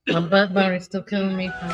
My butt bone is still killing me from.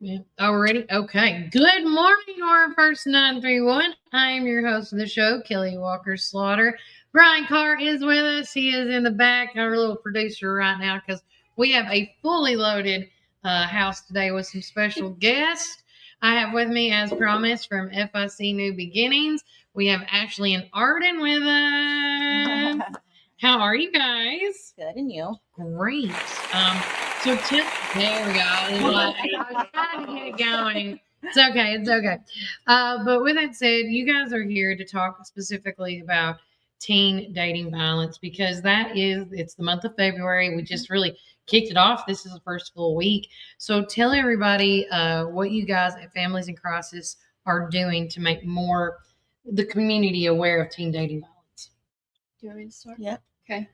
Yeah. Already? Okay. Good morning, Horror First 931. I am your host of the show, Kelly Walker Slaughter. Brian Carr is with us. He is in the back, our little producer right now, because we have a fully loaded house today with some special guests. I have with me, as promised, from FIC New Beginnings, we have Ashley and Arden with us. How are you guys? Good, and you? Great. So there we go. I was trying to get it going. It's okay. It's okay. But with that said, you guys are here to talk specifically about teen dating violence because it's the month of February. We just really kicked it off. This is the first full week. So tell everybody what you guys at Families in Crisis are doing to make more the community aware of teen dating violence. Do you want me to start? Yep. Okay.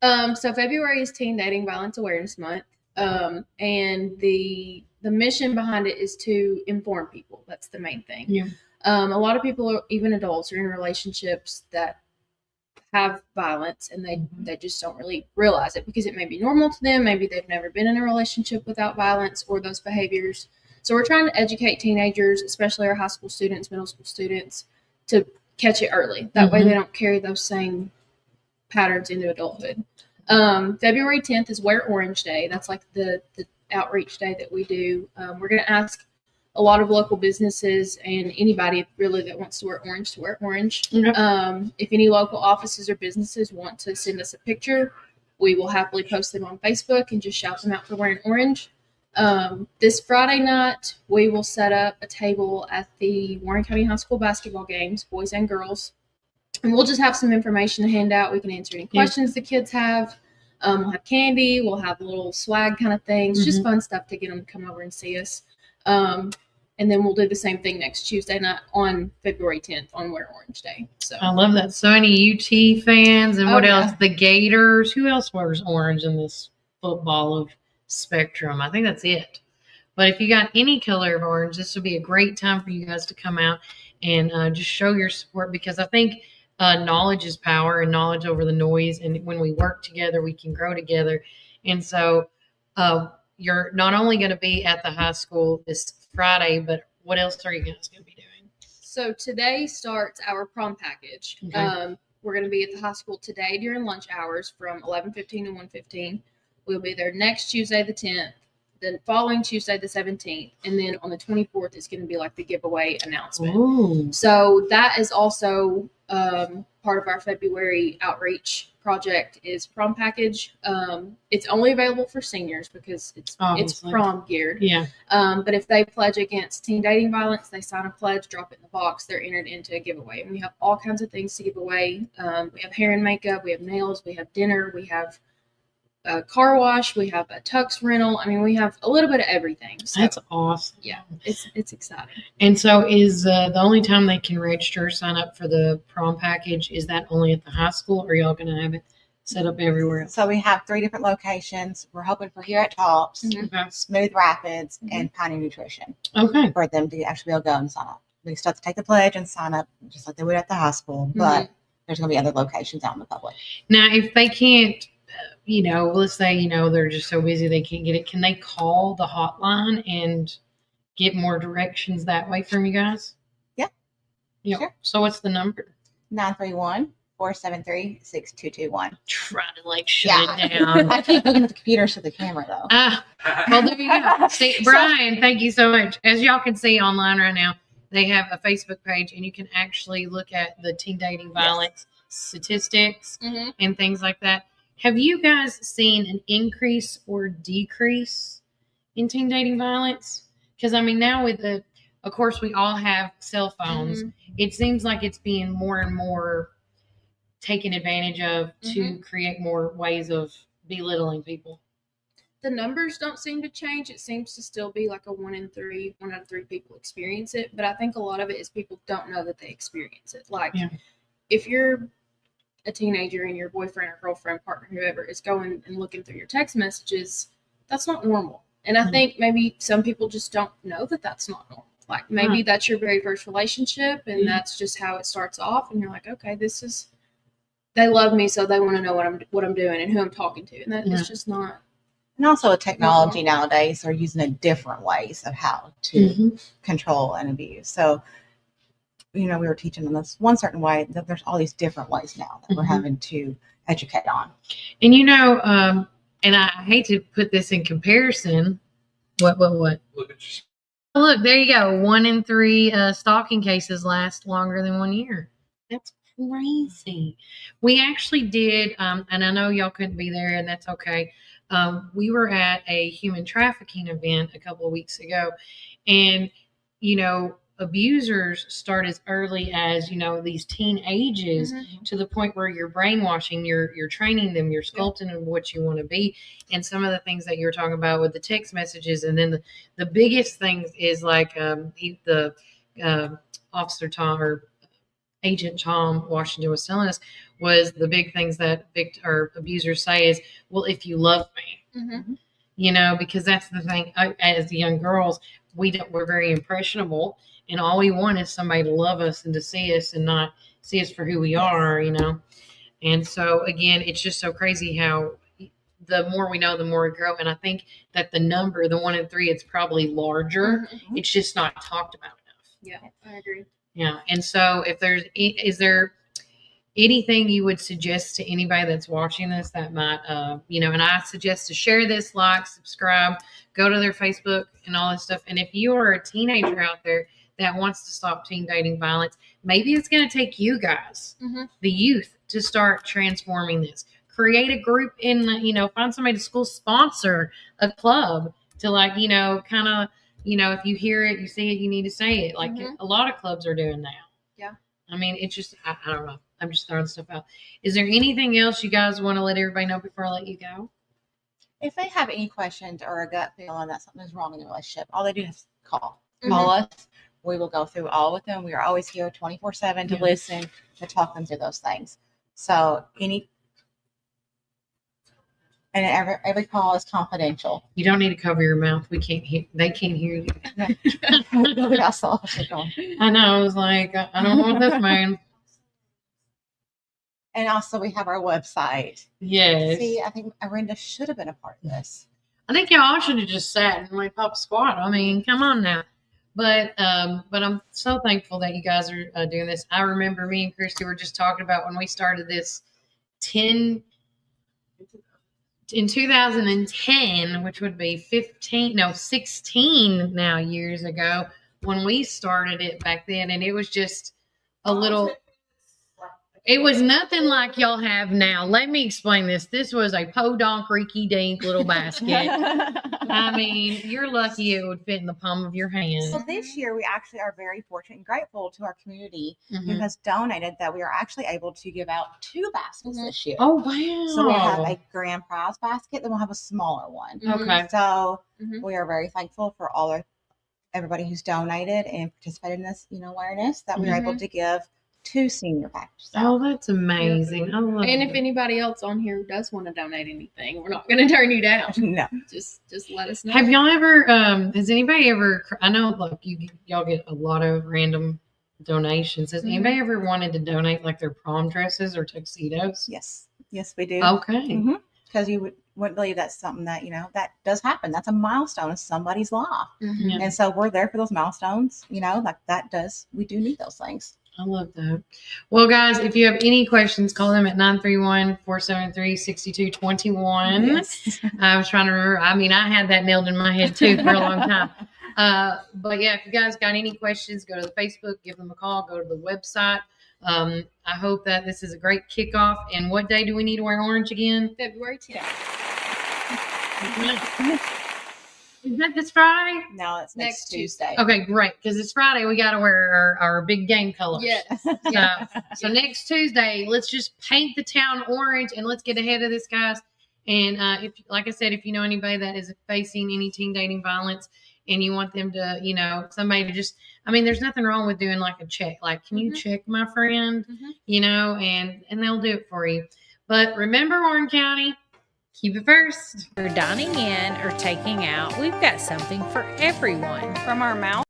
So February is Teen Dating Violence Awareness Month. And the mission behind it is to inform people. That's the main thing. Yeah. A lot of people, even adults, are in relationships that have violence and they just don't really realize it because it may be normal to them. Maybe they've never been in a relationship without violence or those behaviors. So we're trying to educate teenagers, especially our high school students, middle school students, to catch it early. That way they don't carry those same patterns into adulthood. February 10th is Wear Orange Day. That's like the outreach day that we do. We're going to ask a lot of local businesses and anybody really that wants to wear orange to wear orange. Okay. If any local offices or businesses want to send us a picture, we will happily post them on Facebook and just shout them out for wearing orange. This Friday night, we will set up a table at the Warren County High School basketball games, boys and girls. And we'll just have some information to hand out. We can answer any questions the kids have. We'll have candy. We'll have little swag kind of things. Just fun stuff to get them to come over and see us. And then we'll do the same thing next Tuesday night on February 10th on Wear Orange Day. So I love that. So any UT fans and what else? The Gators. Who else wears orange in this football of spectrum? I think that's it. But if you got any color of orange, this would be a great time for you guys to come out and just show your support because I think knowledge is power and knowledge over the noise. And when we work together, we can grow together. And so you're not only going to be at the high school this Friday, but what else are you guys going to be doing? So today starts our prom package. Okay. We're going to be at the high school today during lunch hours from 11:15 to 1:15. We'll be there next Tuesday, the 10th. Then following Tuesday, the 17th, and then on the 24th, it's going to be like the giveaway announcement. Ooh. So that is also part of our February outreach project is prom package. It's only available for seniors because it's prom geared. Yeah. But if they pledge against teen dating violence, they sign a pledge, drop it in the box, they're entered into a giveaway. And we have all kinds of things to give away. We have hair and makeup, we have nails, we have dinner, we have a car wash, we have a tux rental. I mean, we have a little bit of everything. So, that's awesome. Yeah, it's exciting. And so is the only time they can register, sign up for the prom package, is that only at the high school or are y'all going to have it set up everywhere else? So we have 3 different locations. We're hoping for here at Tops, Okay. Smooth Rapids, and Pioneer Nutrition Okay. for them to actually be able to go and sign up. They still have to take the pledge and sign up just like they would at the high school, but there's going to be other locations out in the public. Now, if they can't, let's say, they're just so busy they can't get it, can they call the hotline and get more directions that way from you guys? Yeah. Yeah. Sure. So what's the number? 931-473-6221. Try to shut it down. I keep looking at the computer to the camera though. Well, there you go. See, Brian, thank you so much. As y'all can see online right now, they have a Facebook page and you can actually look at the teen dating violence statistics and things like that. Have you guys seen an increase or decrease in teen dating violence? Because, now of course, we all have cell phones. It seems like it's being more and more taken advantage of to create more ways of belittling people. The numbers don't seem to change. It seems to still be like a 1 out of 3 people experience it. But I think a lot of it is people don't know that they experience it. Like, if you're a teenager and your boyfriend or girlfriend, partner, whoever is going and looking through your text messages, that's not normal. And I think maybe some people just don't know that that's not normal. Like, maybe that's your very first relationship, and that's just how it starts off. And you're like, okay, they love me, so they want to know what I'm doing and who I'm talking to, and that is just not. And also, with technology nowadays, they're using a different ways of how to control and abuse. So, we were teaching them this one certain way. That there's all these different ways now that we're having to educate on. And and I hate to put this in comparison. What? Look, there you go. 1 in 3 stalking cases last longer than 1 year. That's crazy. We actually did, and I know y'all couldn't be there, and that's okay. We were at a human trafficking event a couple of weeks ago, and abusers start as early as these teen ages to the point where you're brainwashing, you're training them, you're sculpting them what you want to be. And some of the things that you're talking about with the text messages, and then the biggest things is like the Officer Tom or Agent Tom Washington was telling us was the big things that abusers say is, well, if you love me, because that's the thing. As young girls, we're very impressionable, and all we want is somebody to love us and to see us and not see us for who we are, And so again, it's just so crazy how the more we know, the more we grow. And I think that the number, the 1 in 3, it's probably larger. It's just not talked about enough. Yeah, I agree. Yeah. And so is there anything you would suggest to anybody that's watching this that might, and I suggest to share this, like, subscribe, go to their Facebook and all this stuff. And if you are a teenager out there that wants to stop teen dating violence, maybe it's going to take you guys, the youth, to start transforming this. Create a group find somebody to school sponsor a club to kind of, if you hear it, you see it, you need to say it. Like a lot of clubs are doing now. Yeah. I mean, it's just, I don't know. I'm just throwing stuff out. Is there anything else you guys want to let everybody know before I let you go? If they have any questions or a gut feeling that something is wrong in the relationship, all they do is call us. We will go through all with them. We are always here 24/7 to listen, to talk them through those things. So every call is confidential. You don't need to cover your mouth. We can't hear. They can't hear you. I know. I was like, I don't want this man. And also, we have our website. Yes. See, I think Arinda should have been a part of this. I think y'all should have just sat and pop squat. I mean, come on now. But I'm so thankful that you guys are doing this. I remember me and Christy were just talking about when we started this in 2010, which would be 16 now years ago when we started it back then. And it was just a little... It was nothing like y'all have now. Let me explain this. This was a podunk, reeky dink little basket. I mean, you're lucky it would fit in the palm of your hand. So this year, we actually are very fortunate and grateful to our community who has donated that we are actually able to give out 2 baskets this year. Oh, wow. So we'll have a grand prize basket, then we'll have a smaller one. Okay. So we are very thankful for everybody who's donated and participated in this, awareness that we are able to give 2 senior packages. Oh, that's amazing. I love And if anybody else on here does want to donate anything, we're not going to turn you down. No. Just let us know. Have y'all ever, has anybody ever, I know y'all get a lot of random donations. Has anybody ever wanted to donate their prom dresses or tuxedos? Yes. Yes, we do. Okay. Because you wouldn't believe that's something that, that does happen. That's a milestone in somebody's life. Yeah. And so we're there for those milestones, we do need those things. I love that. Well, guys, if you have any questions, call them at 931-473-6221. Yes. I was trying to remember. I mean, I had that nailed in my head too for a long time. But yeah, if you guys got any questions, go to the Facebook, give them a call, go to the website. I hope that this is a great kickoff. And what day do we need to wear orange again? February 10th. Is that this Friday? No, it's next Next Tuesday. Okay, great. Because it's Friday, we got to wear our big game colors. Yes. So next Tuesday, let's just paint the town orange and let's get ahead of this, guys. And if, like I said, if you know anybody that is facing any teen dating violence and you want them to, you know, somebody to just, I mean, there's nothing wrong with doing like a check. Like, can you check my friend? You know, and they'll do it for you. But remember, Warren County, keep it first. If you're dining in or taking out, we've got something for everyone. From our mouth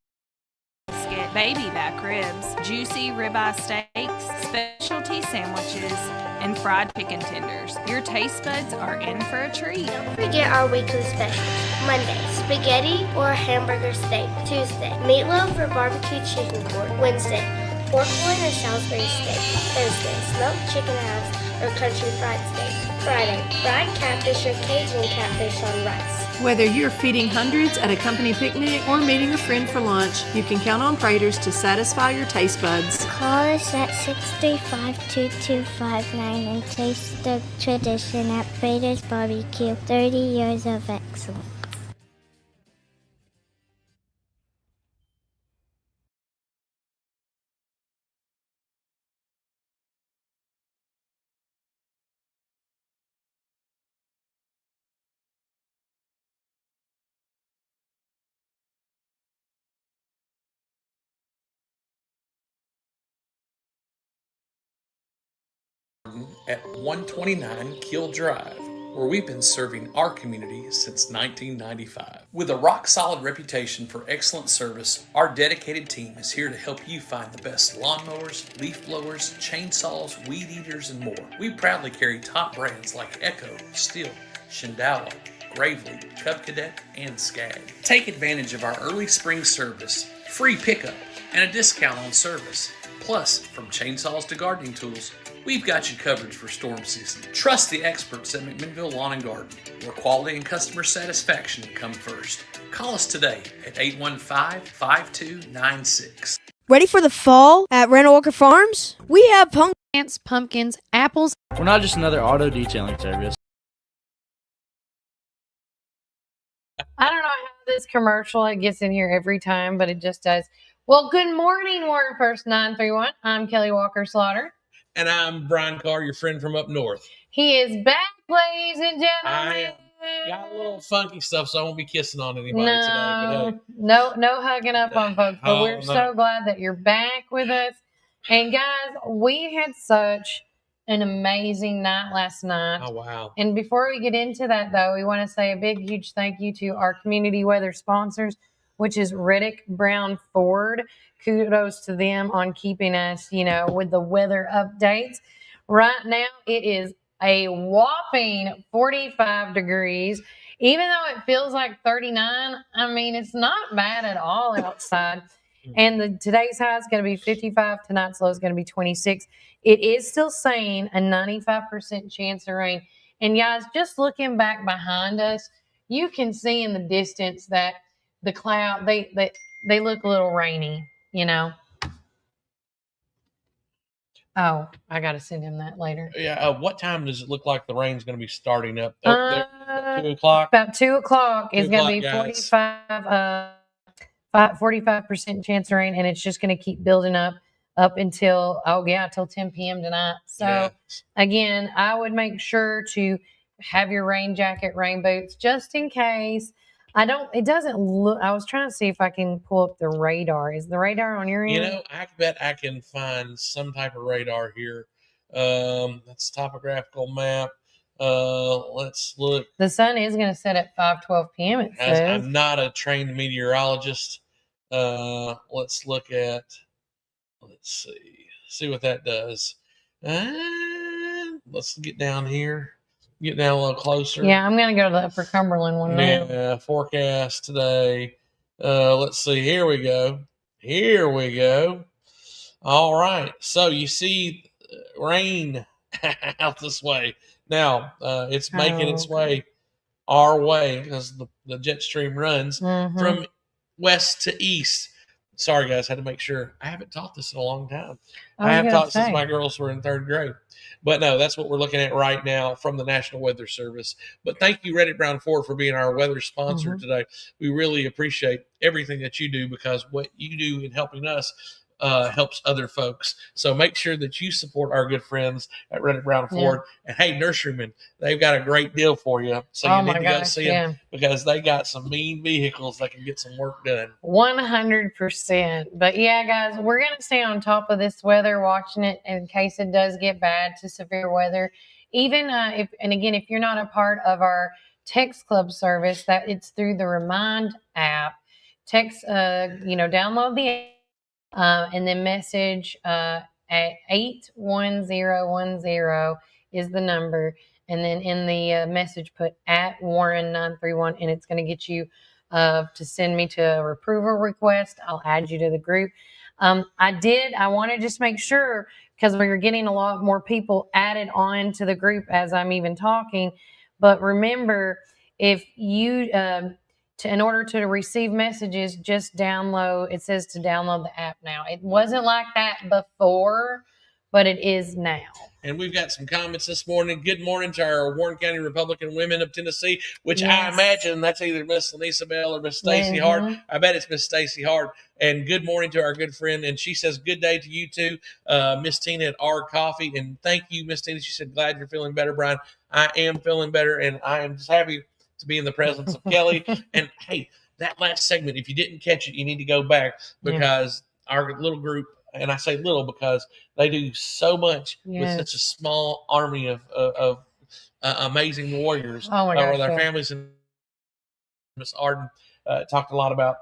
biscuit, baby back ribs, juicy ribeye steaks, specialty sandwiches, and fried chicken tenders. Your taste buds are in for a treat. Don't forget our weekly specials. Monday, spaghetti or hamburger steak. Tuesday, meatloaf or barbecue chicken pork. Wednesday, pork loin or Salisbury steak. Thursday, smoked chicken halves or country fried steak. Friday, fried catfish or Cajun catfish on rice. Whether you're feeding hundreds at a company picnic or meeting a friend for lunch, you can count on Praters to satisfy your taste buds. Call us at 635-2259 and taste the tradition at Prater's Barbecue. 30 years of excellence. At 129 Keel Drive, where we've been serving our community since 1995. With a rock-solid reputation for excellent service, our dedicated team is here to help you find the best lawnmowers, leaf blowers, chainsaws, weed eaters, and more. We proudly carry top brands like Echo, Stihl, Shindala, Gravely, Cub Cadet, and Skag. Take advantage of our early spring service, free pickup, and a discount on service. Plus, from chainsaws to gardening tools, we've got you covered for storm season. Trust the experts at McMinnville Lawn and Garden, where quality and customer satisfaction come first. Call us today at 815-5296. Ready for the fall at Randall Walker Farms? We have Pumpkins, apples. We're not just another auto detailing service. I don't know how this commercial it gets in here every time, but it just does. Well, good morning, Warren First 931. I'm Kelly Walker Slaughter. And I'm Brian Carr, your friend from up north. He is back, ladies and gentlemen. I got a little funky stuff, so I won't be kissing on anybody today. But hey. No hugging up on folks. But we're so glad that you're back with us. And guys, we had such an amazing night last night. Oh, wow. And before we get into that, though, we want to say a big, huge thank you to our community weather sponsors, which is Reddick Brown Ford. Kudos to them on keeping us, with the weather updates. Right now, it is a whopping 45 degrees. Even though it feels like 39, I mean, it's not bad at all outside. And today's high is going to be 55. Tonight's low is going to be 26. It is still saying a 95% chance of rain. And guys, just looking back behind us, you can see in the distance that the cloud, they look a little rainy, Oh, I got to send him that later. Yeah. What time does it look like the rain's going to be starting up? 2 o'clock? About 2 o'clock is going to be guys. 45% chance of rain, and it's just going to keep building up until, till 10 p.m. tonight. So, Again, I would make sure to have your rain jacket, rain boots, just in case. It doesn't look, I was trying to see if I can pull up the radar. Is the radar on your end? I bet I can find some type of radar here. That's a topographical map. Let's look. The sun is going to set at 5:12 p.m. It says. I'm not a trained meteorologist. Let's look at, see what that does. Let's get down here. Get down a little closer. Yeah, I'm going to go to the Upper Cumberland one now. Yeah, forecast today. Let's see. Here we go. All right. So you see rain out this way. Now, it's making its way our way because the jet stream runs from west to east. Sorry, guys, had to make sure. I haven't taught this in a long time. I I have was gonna taught since say. my girls were in 3rd grade. But no, that's what we're looking at right now from the National Weather Service. But thank you, Reddit Brown Ford, for being our weather sponsor today. We really appreciate everything that you do, because what you do in helping us helps other folks. So make sure that you support our good friends at Reddit Brown Ford. And hey, nurserymen, they've got a great deal for you. So you need to go see them, because they got some mean vehicles that can get some work done. 100%. But yeah, guys, we're going to stay on top of this weather, watching it in case it does get bad to severe weather. Even if you're not a part of our text club service, that it's through the Remind app. Text, download the app. And then message at 81010 is the number. And then in the message, put at Warren 931, and it's going to get you to send me to a approval request. I'll add you to the group. I want to just make sure, because we're getting a lot more people added on to the group as I'm even talking. But remember, if you in order to receive messages, just download. It says to download the app now. It wasn't like that before, but it is now. And we've got some comments this morning. Good morning to our Warren County Republican Women of Tennessee, which I imagine that's either Miss Lanisa Bell or Miss Stacy Hart. I bet it's Miss Stacy Hart. And good morning to our good friend. And she says, good day to you too, Miss Tina at R Coffee. And thank you, Miss Tina. She said, glad you're feeling better, Brian. I am feeling better, and I am just happy to be in the presence of Kelly. And hey, that last segment, if you didn't catch it, you need to go back, because our little group, and I say little because they do so much with such a small army of amazing warriors, with our families. And Miss Arden talked a lot about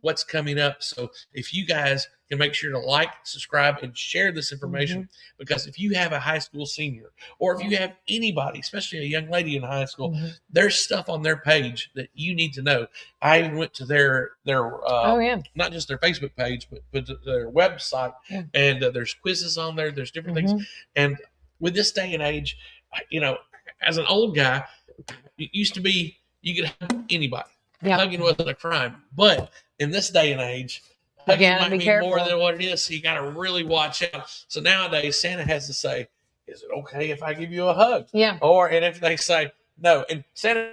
what's coming up. So if you guys can make sure to like, subscribe, and share this information, because if you have a high school senior, or if you have anybody, especially a young lady in high school, there's stuff on their page that you need to know. I even went to their not just their Facebook page, but their website, and there's quizzes on there. There's different things. And with this day and age, as an old guy, it used to be you could hug anybody. Hugging wasn't a crime. But in this day and age, hugging might be more than what it is. So you got to really watch out. So nowadays, Santa has to say, is it okay if I give you a hug? Yeah. And if they say no, and Santa.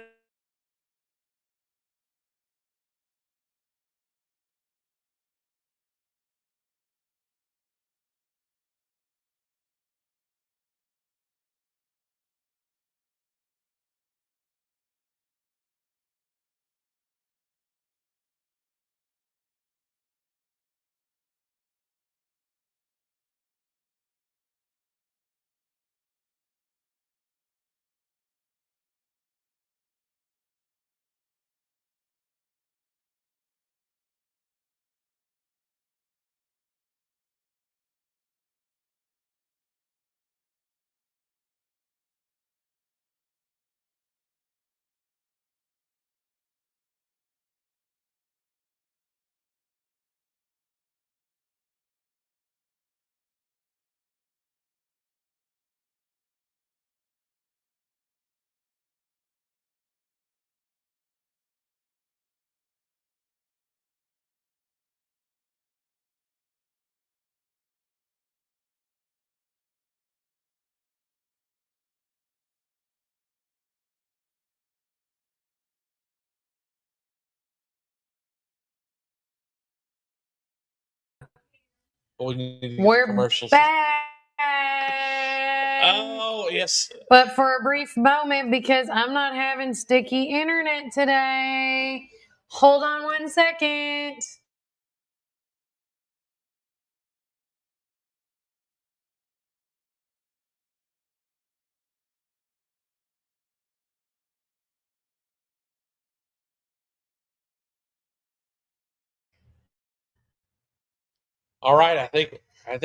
We're commercials. back. Oh, yes. But for a brief moment, because I'm not having sticky internet today. Hold on 1 second. All right, I think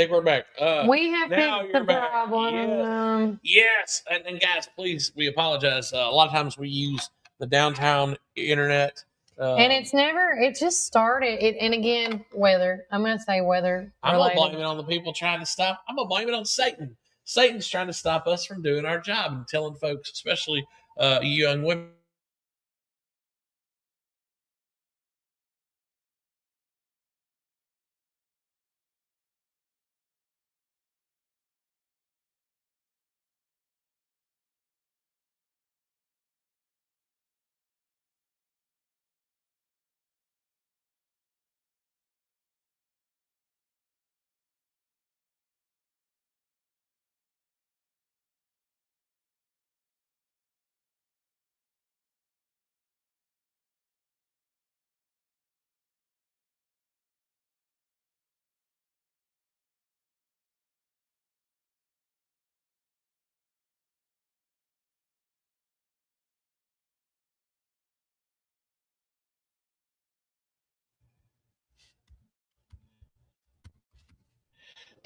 we're back. We have now fixed the you're back. problem. Yes. And guys, please, we apologize. A lot of times we use the downtown internet. And it just started. And again, weather. I'm going to say weather. I'm going to blame it on the people trying to stop. I'm going to blame it on Satan. Satan's trying to stop us from doing our job and telling folks, especially young women,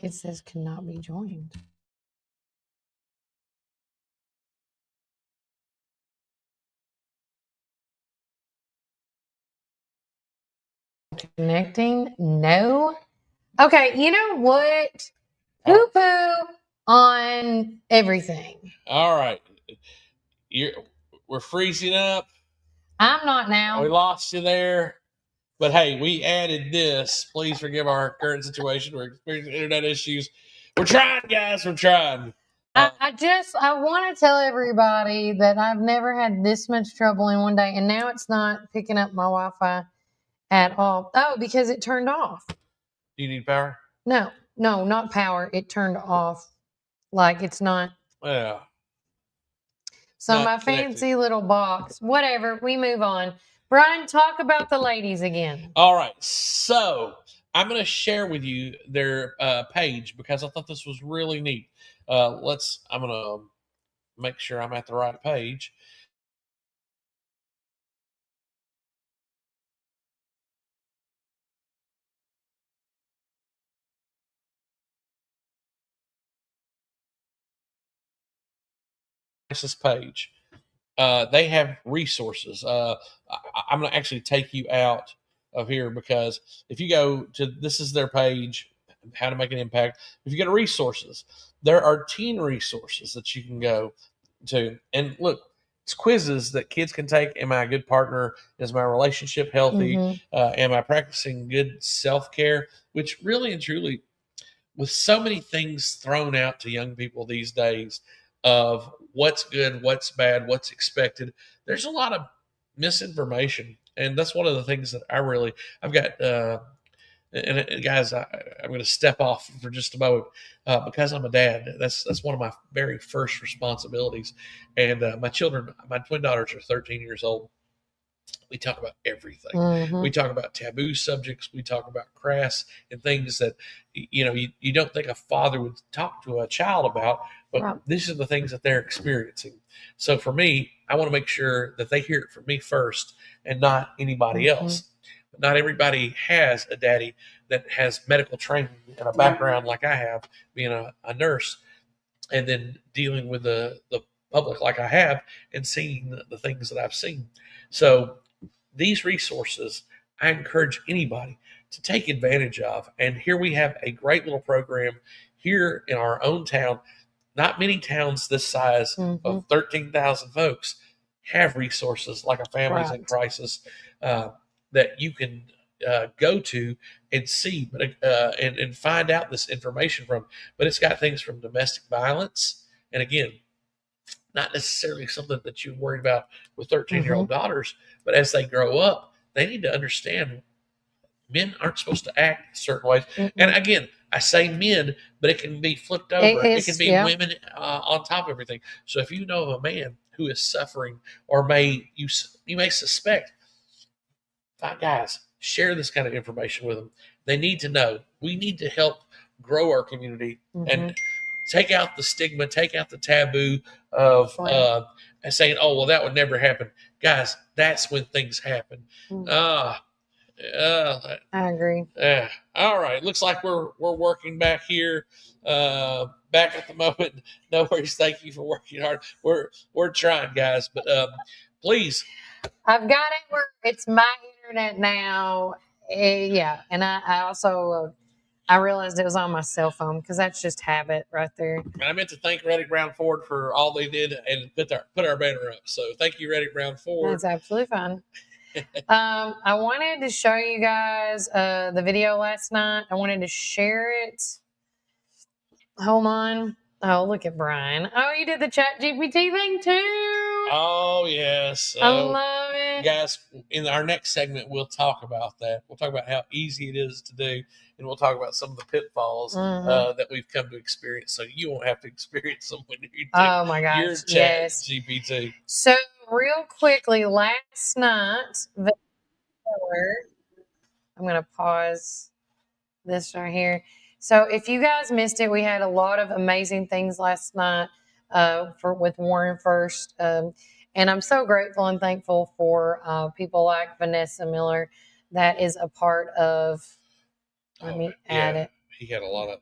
It says cannot be joined. Connecting? No. Okay, you know what? Poo poo on everything. All right. We're freezing up. I'm not now. We lost you there. But hey, we added this. Please forgive our current situation. We're experiencing internet issues. We're trying, guys. We're trying. I want to tell everybody that I've never had this much trouble in one day, and now it's not picking up my Wi-Fi at all. Oh, because it turned off. Do you need power? No, not power. It turned off. Like it's not. Yeah. So my fancy little box. Whatever. We move on. Brian, talk about the ladies again. All right. So I'm going to share with you their page because I thought this was really neat. I'm going to make sure I'm at the right page. This page. They have resources. I'm going to actually take you out of here because if you go to this is their page, how to make an impact. If you go to resources, there are teen resources that you can go to. And look, it's quizzes that kids can take. Am I a good partner? Is my relationship healthy? Mm-hmm. Am I practicing good self-care? Which really and truly, with so many things thrown out to young people these days of what's good, what's bad, what's expected, there's a lot of misinformation. And that's one of the things that I've got, and guys, I'm going to step off for just a moment because I'm a dad. That's one of my very first responsibilities. And my twin daughters are 13 years old. We talk about everything. Mm-hmm. We talk about taboo subjects. We talk about crass and things that, you don't think a father would talk to a child about, but Right. These are the things that they're experiencing. So for me, I want to make sure that they hear it from me first and not anybody else. But not everybody has a daddy that has medical training and a background like I have, being a nurse, and then dealing with the public like I have and seeing the things that I've seen. So these resources, I encourage anybody to take advantage of. And here we have a great little program here in our own town. Not many towns this size of 13,000 folks have resources like a Families in Crisis that you can go to and see, but and find out this information from. But it's got things from domestic violence, and again, not necessarily something that you're worried about with 13-year-old daughters, but as they grow up, they need to understand men aren't supposed to act certain ways. And again, I say men, but it can be flipped over. It can be women on top of everything. So if you know of a man who is suffering, or you may suspect, guys, share this kind of information with them. They need to know. We need to help grow our community and take out the stigma, take out the taboo of saying, "Oh, well, that would never happen." Guys, that's when things happen. I agree. All right. Looks like we're working back here. Back at the moment. No worries. Thank you for working hard. We're trying, guys. But please. I've got it where it's my internet now. Yeah. And I also I realized it was on my cell phone because that's just habit right there. And I meant to thank Reddick Brown Ford for all they did and put our banner up. So thank you, Reddick Brown Ford. That's absolutely fine. I wanted to show you guys the video last night. I wanted to share it. Hold on. Oh, look at Brian. Oh, you did the Chat GPT thing too. Oh, yes. I love it. Guys, in our next segment, we'll talk about that. We'll talk about how easy it is to do, and we'll talk about some of the pitfalls that we've come to experience, so you won't have to experience them when you do oh my gosh, your Chat GPT. So real quickly, last night, I'm going to pause this right here. So if you guys missed it, we had a lot of amazing things last night with Warren First. And I'm so grateful and thankful for people like Vanessa Miller that is a part of, let me add it. He had a lot of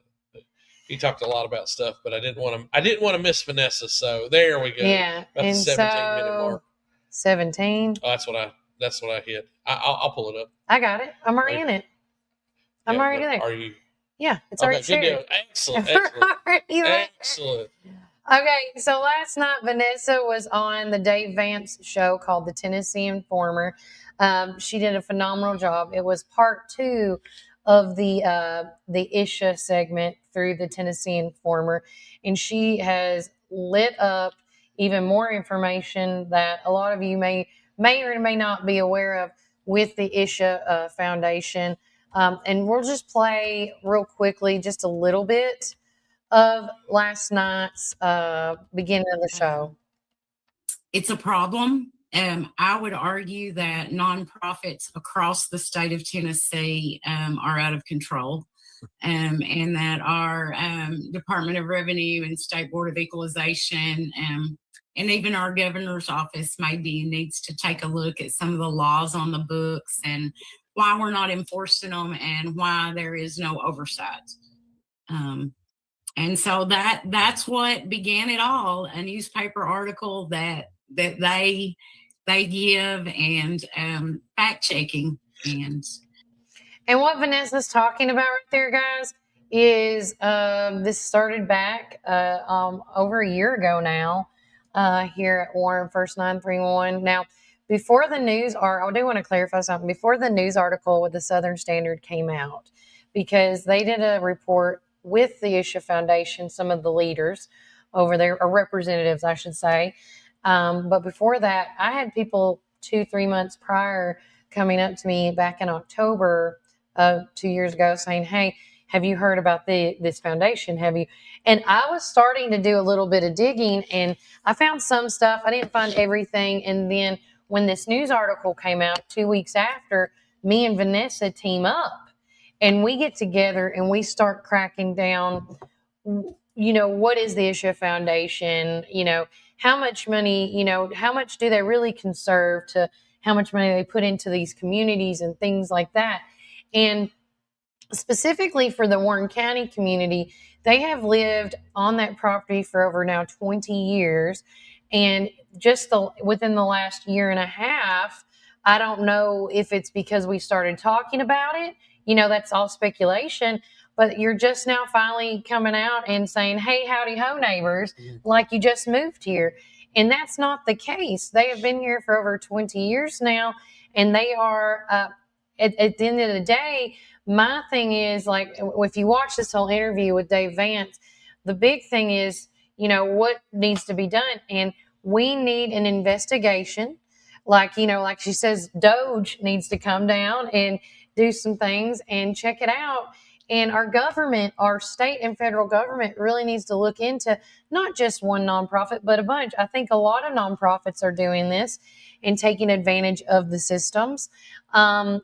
he talked a lot about stuff, but I didn't want to miss Vanessa. So there we go. Yeah. About And the 17-minute mark. 17. Oh, that's what I hit. I'll pull it up. I got it. I'm already in it. I'm already there. Are you? Yeah, it's Okay, already good shared. deal. Excellent. Excellent. Okay, so last night Vanessa was on the Dave Vance show called The Tennessee Informer. She did a phenomenal job. It was part 2 of the Isha segment through the Tennessee Informer, and she has lit up even more information that a lot of you may or may not be aware of with the Isha Foundation. And we'll just play real quickly just a little bit of last night's beginning of the show. It's a problem. I would argue that nonprofits across the state of Tennessee are out of control, and that our Department of Revenue and State Board of Equalization and even our governor's office maybe needs to take a look at some of the laws on the books and why we're not enforcing them and why there is no oversight. And so that's what began it all, a newspaper article that they give and fact checking. And what Vanessa's talking about right there, guys, is this started back over a year ago now here at Warren First 931. Now, before the news, or I do want to clarify something, before the news article with the Southern Standard came out, because they did a report with the Isha Foundation, some of the leaders over there, or representatives, I should say. But before that, I had people 2-3 months prior coming up to me back in October of 2 years ago saying, hey, have you heard about this foundation? Have you? And I was starting to do a little bit of digging, and I found some stuff. I didn't find everything. And then when this news article came out 2 weeks after, me and Vanessa team up. And we get together and we start cracking down, what is the Isha Foundation? How much money, how much do they really conserve to how much money they put into these communities and things like that. And specifically for the Warren County community, they have lived on that property for over now 20 years. And just within the last year and a half, I don't know if it's because we started talking about it. That's all speculation, but you're just now finally coming out and saying, hey, howdy ho, neighbors, like you just moved here. And that's not the case. They have been here for over 20 years now, and they are, at the end of the day, my thing is, like, if you watch this whole interview with Dave Vance, the big thing is, what needs to be done. And we need an investigation. Like she says, Doge needs to come down and do some things and check it out. And our government, our state and federal government really needs to look into not just one nonprofit, but a bunch. I think a lot of nonprofits are doing this and taking advantage of the systems. And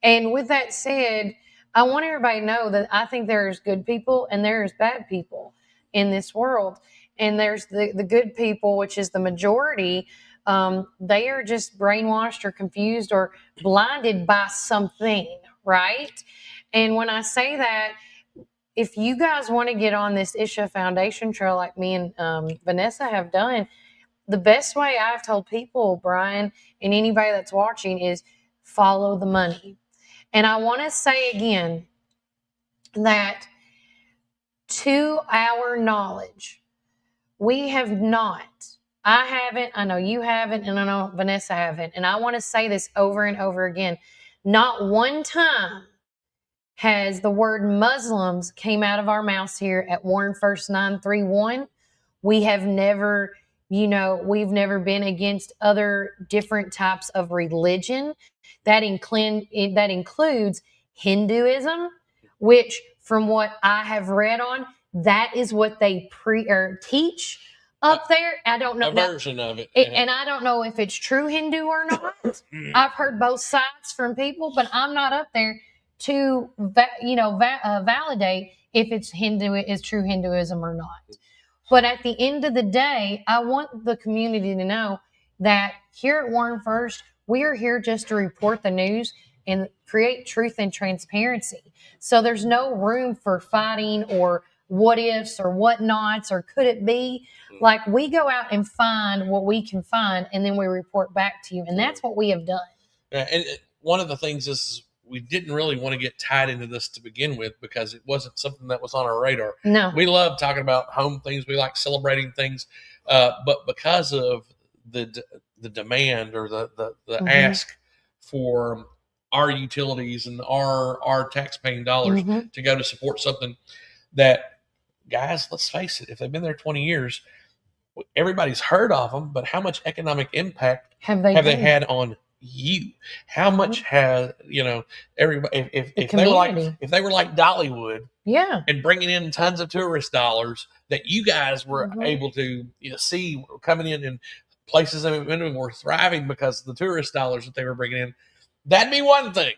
with that said, I want everybody to know that I think there's good people and there's bad people in this world. And there's the good people, which is the majority. They are just brainwashed or confused or blinded by something, right? And when I say that, if you guys want to get on this Isha Foundation trail like me and Vanessa have done, the best way I've told people, Brian, and anybody that's watching, is follow the money. And I want to say again that to our knowledge, we have not, I haven't, I know you haven't, and I know Vanessa haven't, and I want to say this over and over again, not one time has the word Muslims came out of our mouths here at Warren First 931. We have never, we've never been against other different types of religion. That includes Hinduism, which from what I have read on, that is what they teach up there. I don't know. A version of it. And I don't know if it's true Hindu or not. I've heard both sides from people, but I'm not up there to validate if it's true Hinduism or not. But at the end of the day, I want the community to know that here at Warren First, we are here just to report the news and create truth and transparency. So there's no room for fighting or what ifs or what nots or could it be. Like, we go out and find what we can find, and then we report back to you, and that's what we have done. And one of the things is we didn't really want to get tied into this to begin with because it wasn't something that was on our radar. No. We love talking about home things. We like celebrating things. But because of the demand or the ask for our utilities and our tax-paying dollars to go to support something that, guys, let's face it, if they've been there 20 years, everybody's heard of them, but how much economic impact have they had on you? How much has, everybody, if they were like Dollywood, and bringing in tons of tourist dollars that you guys were able to see coming in, and places that were thriving because of the tourist dollars that they were bringing in, that'd be one thing.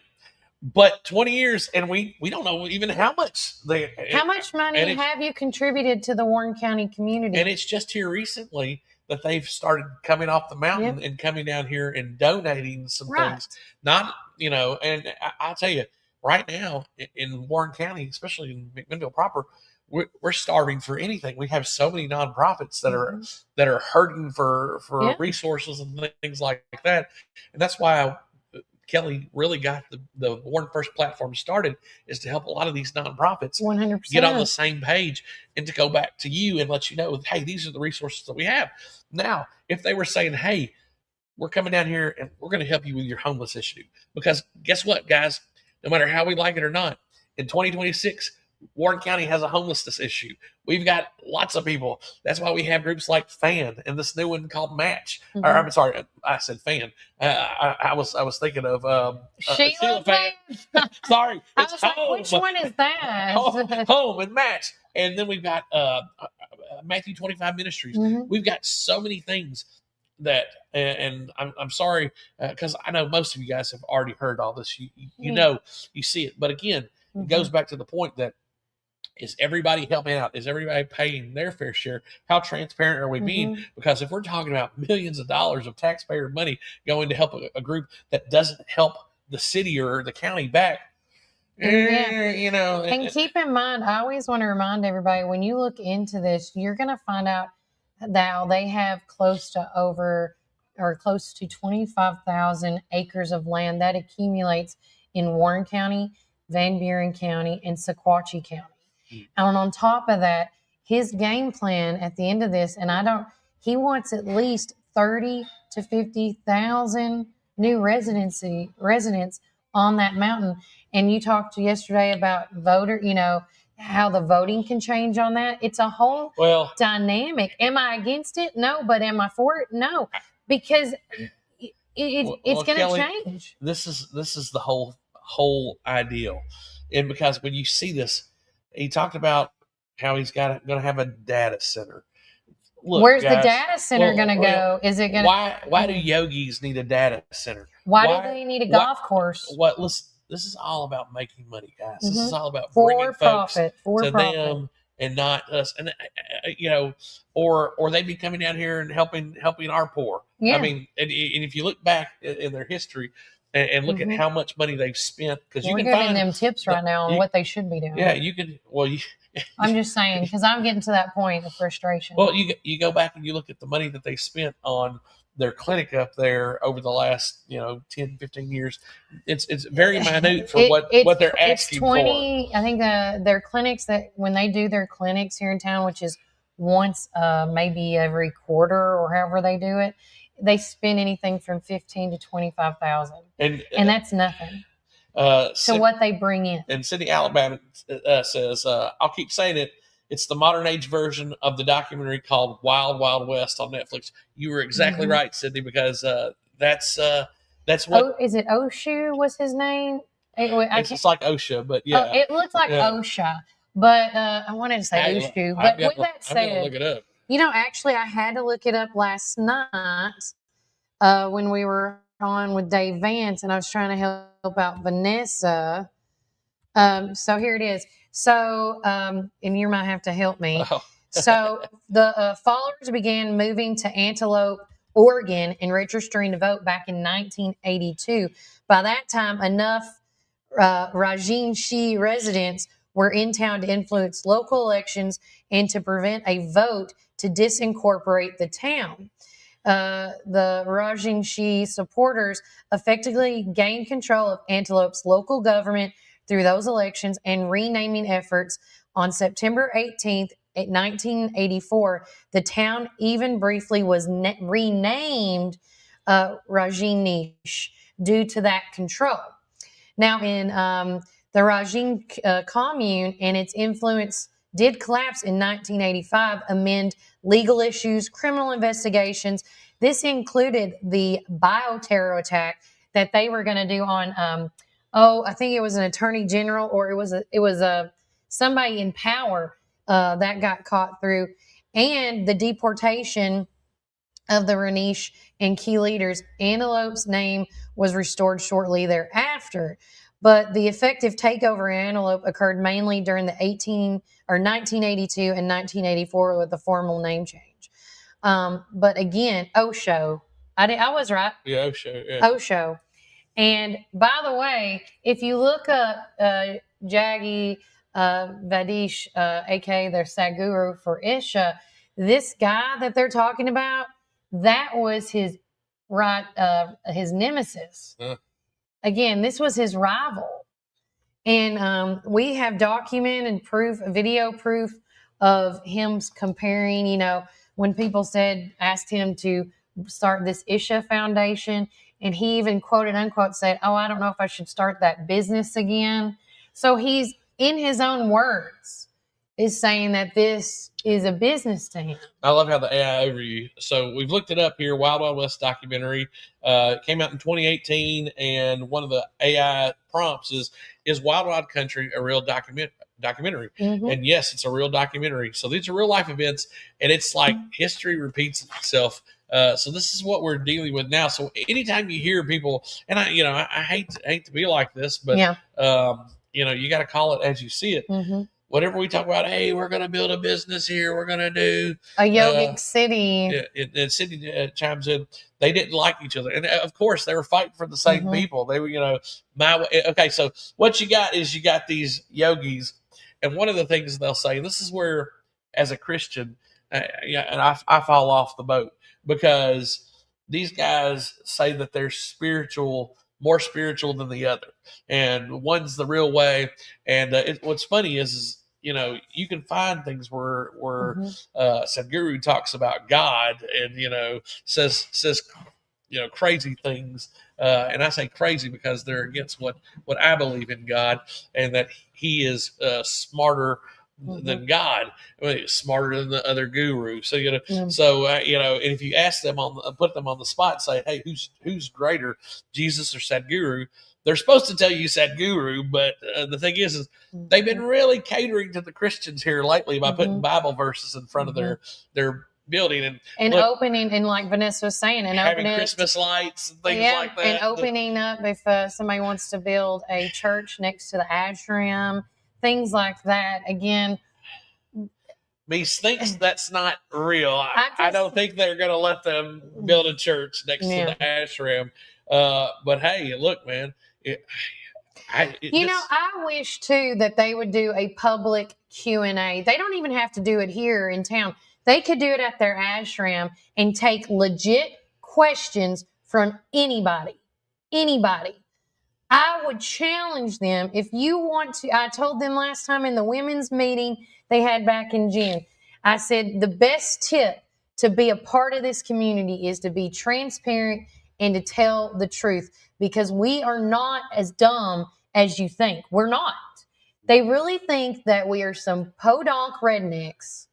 But 20 years, and we don't know even how much money have you contributed to the Warren County community? And it's just here recently that they've started coming off the mountain and coming down here and donating some things. Not, and I'll tell you, right now in Warren County, especially in McMinnville proper, we're starving for anything. We have so many nonprofits that are hurting for resources and things like that. And that's why Kelly really got the Warren First platform started, is to help a lot of these nonprofits 100% get on the same page and to go back to you and let you know, hey, these are the resources that we have. Now, if they were saying, hey, we're coming down here and we're going to help you with your homeless issue, because guess what, guys, no matter how we like it or not, in 2026, Warren County has a homelessness issue. We've got lots of people. That's why we have groups like FAN and this new one called Match. Or, I'm sorry, I said FAN. I was thinking of Sheila Fan. Sorry, it's like, Home. which one is that? Home and Match. And then we've got Matthew 25 Ministries. We've got so many things that, and I'm sorry, because I know most of you guys have already heard all this. You know, you see it. But again, it goes back to the point that, is everybody helping out? Is everybody paying their fair share? How transparent are we being? Because if we're talking about millions of dollars of taxpayer money going to help a group that doesn't help the city or the county back, And keep in mind, I always want to remind everybody, when you look into this, you're going to find out that they have close to 25,000 acres of land that accumulates in Warren County, Van Buren County, and Sequatchie County. And on top of that, his game plan at the end of this, he wants at least 30 to 50,000 new residents on that mountain. And you talked yesterday about how the voting can change on that. It's a whole dynamic. Am I against it? No. But am I for it? No. Because it's going to change. This is the whole ideal. And because when you see this, he talked about how he's going to have a data center. Look, where's guys, the data center going to go? Is it going to? Why do yogis need a data center? Why do they need a golf course? Listen, this is all about making money, guys. This is all about bringing folks to them and not us. And or they be coming down here and helping our poor. Yeah. I mean, and if you look back in their history and look at how much money they've spent, because you can giving them tips right now on what they should be doing. Yeah, you could. Well, I'm just saying, because I'm getting to that point of frustration. Well, you go back and you look at the money that they spent on their clinic up there over the last 10, 15 years. It's very minute for what they're asking for. I think their clinics, that when they do their clinics here in town, which is once maybe every quarter or however they do it, they spend anything from $15,000 to $25,000, and that's nothing to what they bring in. And Sydney, Alabama says, I'll keep saying it, it's the modern age version of the documentary called Wild Wild West on Netflix. You were exactly right, Sydney, because that's what. Is it Oshu was his name? It's like OSHA, but yeah. Oh, it looks like OSHA, but I wanted to say Oshu. But with that said, I'm going to look it up. Actually, I had to look it up last night when we were on with Dave Vance, and I was trying to help out Vanessa. So here it is. So, and you might have to help me. Oh. So the followers began moving to Antelope, Oregon, and registering to vote back in 1982. By that time, enough Rajneeshee residents were in town to influence local elections and to prevent a vote to disincorporate the town. The Rajneesh supporters effectively gained control of Antelope's local government through those elections and renaming efforts. On September 18th, 1984, the town even briefly was renamed Rajneesh due to that control. Now, in the Rajneesh commune and its influence did collapse in 1985 amid legal issues, criminal investigations. This included the bioterror attack that they were going to do on, I think it was an attorney general, or it was somebody in power that got caught through, and the deportation of the Rajneesh and key leaders. Antelope's name was restored shortly thereafter. But the effective takeover in Antelope occurred mainly during the 1982 and 1984 with the formal name change. But again, Osho, I was right. Yeah, Osho. Yeah. Osho. And by the way, if you look up Jaggi Vadish, aka their Sadhguru for Isha, this guy that they're talking about, that was his nemesis. Again, this was his rival. And we have documented video proof of him comparing, when people asked him to start this Isha Foundation, and he even quoted unquote said, I don't know if I should start that business again. So he's, in his own words, is saying that this is a business to him. I love how the AI overview. So we've looked it up here. Wild Wild West documentary came out in 2018, and one of the AI prompts is Wild Wild Country a real documentary? Mm-hmm. And yes, it's a real documentary. So these are real life events, and it's like history repeats itself. So this is what we're dealing with now. So anytime you hear people, and I hate to be like this, but yeah. You got to call it as you see it. Mm-hmm. Whatever we talk about, hey, we're going to build a business here. We're going to do a yogic city. And Cindy chimes in. They didn't like each other, and of course, they were fighting for the same Mm-hmm. people. They were, my way. Okay, so what you got is you got these yogis, and one of the things they'll say, and this is where, as a Christian, and I fall off the boat, because these guys say that they're more spiritual than the other, and one's the real way. And what's funny is you can find things where Sadhguru talks about God and says crazy things, and I say crazy because they're against what I believe in God, and that he is smarter than God, smarter than the other guru. So and if you ask them put them on the spot and say, hey, who's greater, Jesus or Sadhguru? They're supposed to tell you Sadhguru, but the thing is they've been really catering to the Christians here lately by putting Bible verses in front of their building and opening, and like Vanessa was saying, and having opening Christmas lights and things like that, and opening up if somebody wants to build a church next to the ashram. Things like that. Again, me thinks that's not real. I don't think they're going to let them build a church next to the ashram. But hey, look, man. I wish too that they would do a public Q&A. They don't even have to do it here in town. They could do it at their ashram and take legit questions from anybody. I would challenge them if you want to. I told them last time in the women's meeting they had back in June, I said the best tip to be a part of this community is to be transparent and to tell the truth, because we are not as dumb as you think. We're not. They really think that we are some podunk rednecks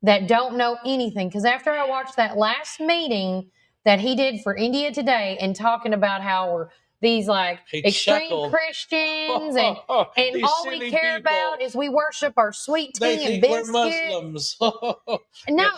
that don't know anything. Because after I watched that last meeting that he did for India Today and talking about how we're these extreme Christians and all we care about is we worship our sweet tea and biscuit. We're Muslims. No,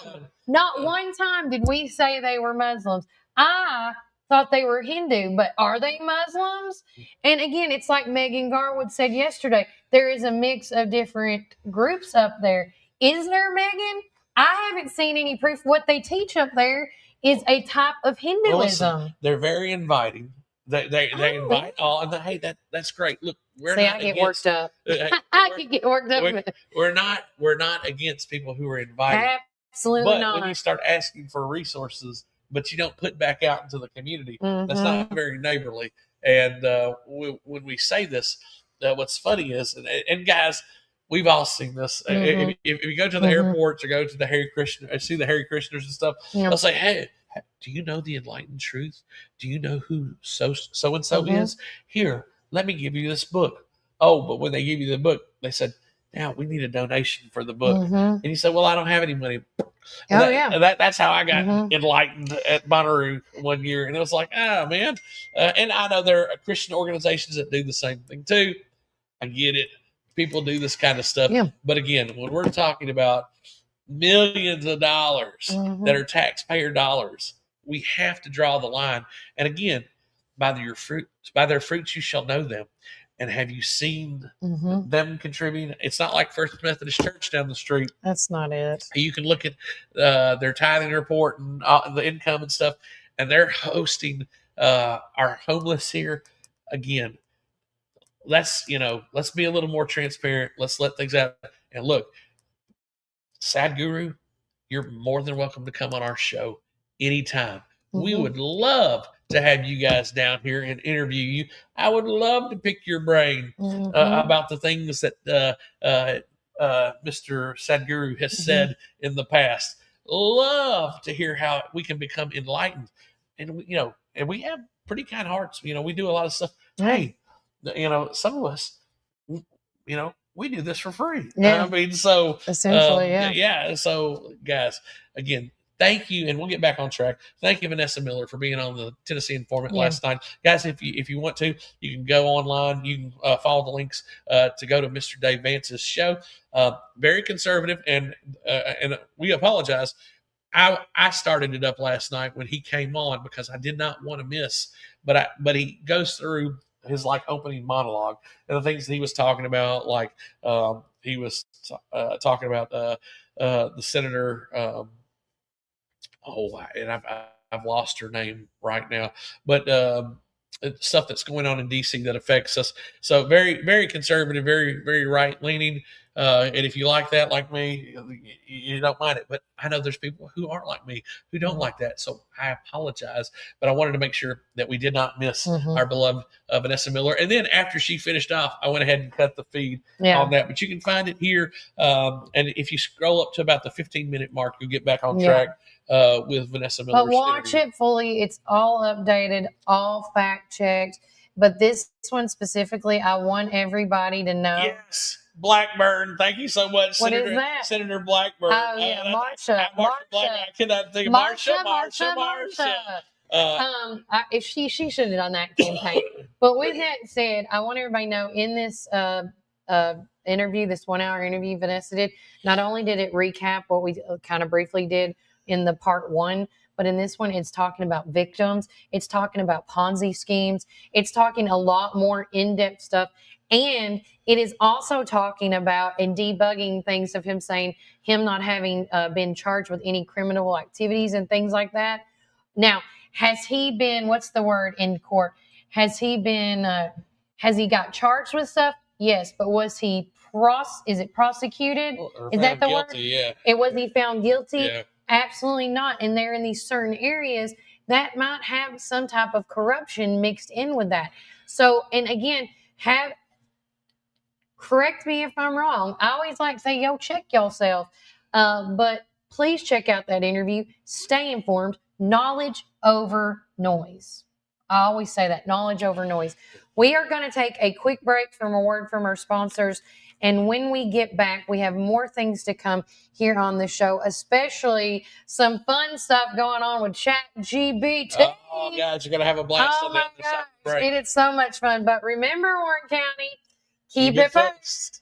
not one time did we say they were Muslims. I thought they were Hindu, but are they Muslims? And again, it's like Megan Garwood said yesterday, there is a mix of different groups up there. Is there, Megan? I haven't seen any proof. What they teach up there is a type of Hinduism. Well, listen, they're very inviting. They invite all, and hey, that's great. Look, we're See, not I get against, worked up. I I can get worked up. we're not against people who are invited. Absolutely But not. when you start asking for resources, but you don't put back out into the community, that's not very neighborly. And when we say this, what's funny is, and guys, we've all seen this. If you go to the airports or go to the Harry Krishna, see the Harry Krishners and stuff, they'll say, "Hey, do you know the enlightened truth? Do you know who so and so is? Here, let me give you this book." Oh, but when they give you the book, they said, "Now we need a donation for the book." And you say, "Well, I don't have any money." That's how I got enlightened at Bonnaroo one year, and it was like, oh man. And I know there are Christian organizations that do the same thing too. I get it. People do this kind of stuff, but again, when we're talking about millions of dollars that are taxpayer dollars, we have to draw the line. And again, by their fruits you shall know them. And have you seen them contributing? It's not like First Methodist Church down the street. That's not it. You can look at their tithing report and the income and stuff, and they're hosting our homeless here. Again, let's be a little more transparent. Let's let things out. And look, Sadhguru, you're more than welcome to come on our show anytime. We would love to have you guys down here and interview you. I would love to pick your brain about the things that Mr. Sadhguru has said in the past. Love to hear how we can become enlightened. And we have pretty kind hearts. We do a lot of stuff. Hey, some of us, we do this for free. Yeah. I mean, so essentially, So guys, again, thank you, and we'll get back on track. Thank you, Vanessa Miller, for being on the Tennessee Informant last night. Guys, if you want to, you can go online. You can follow the links to go to Mr. Dave Vance's show. Very conservative, and we apologize. I started it up last night when he came on because I did not want to miss. But he goes through his opening monologue and the things that he was talking about. He was talking about the senator. And I've lost her name right now, but stuff that's going on in DC that affects us. So very, very conservative, very, very right leaning. And if you like that, like me, you don't mind it. But I know there's people who aren't like me who don't like that. So I apologize. But I wanted to make sure that we did not miss our beloved Vanessa Miller. And then after she finished off, I went ahead and cut the feed on that. But you can find it here. And if you scroll up to about the 15-minute mark, you'll get back on track with Vanessa Miller. But watch it fully. It's all updated, all fact-checked. But this one specifically, I want everybody to know. Yes. Blackburn, thank you so much. What is that? Senator Blackburn. Oh, yeah, Marsha. I cannot think of Marsha. If she should have done that campaign. But with that said, I want everybody to know in this interview, this 1-hour interview Vanessa did, not only did it recap what we kind of briefly did in the part 1, but in this one, it's talking about victims. It's talking about Ponzi schemes. It's talking a lot more in-depth stuff. And it is also talking about and debugging things of him saying him not having been charged with any criminal activities and things like that. Now, has he been, what's the word in court? Has he got charged with stuff? Yes, but was he prosecuted? Is that the word? Yeah. Was he found guilty? Yeah. Absolutely not. And they're in these certain areas that might have some type of corruption mixed in with that. So, and again, correct me if I'm wrong. I always like to say, check yourself. But please check out that interview. Stay informed. Knowledge over noise. I always say that, knowledge over noise. We are going to take a quick break from a word from our sponsors. And when we get back, we have more things to come here on the show, especially some fun stuff going on with ChatGPT. Oh, guys, you're going to have a blast on the other side of the break. It is so much fun. But remember, Warren County, keep it first.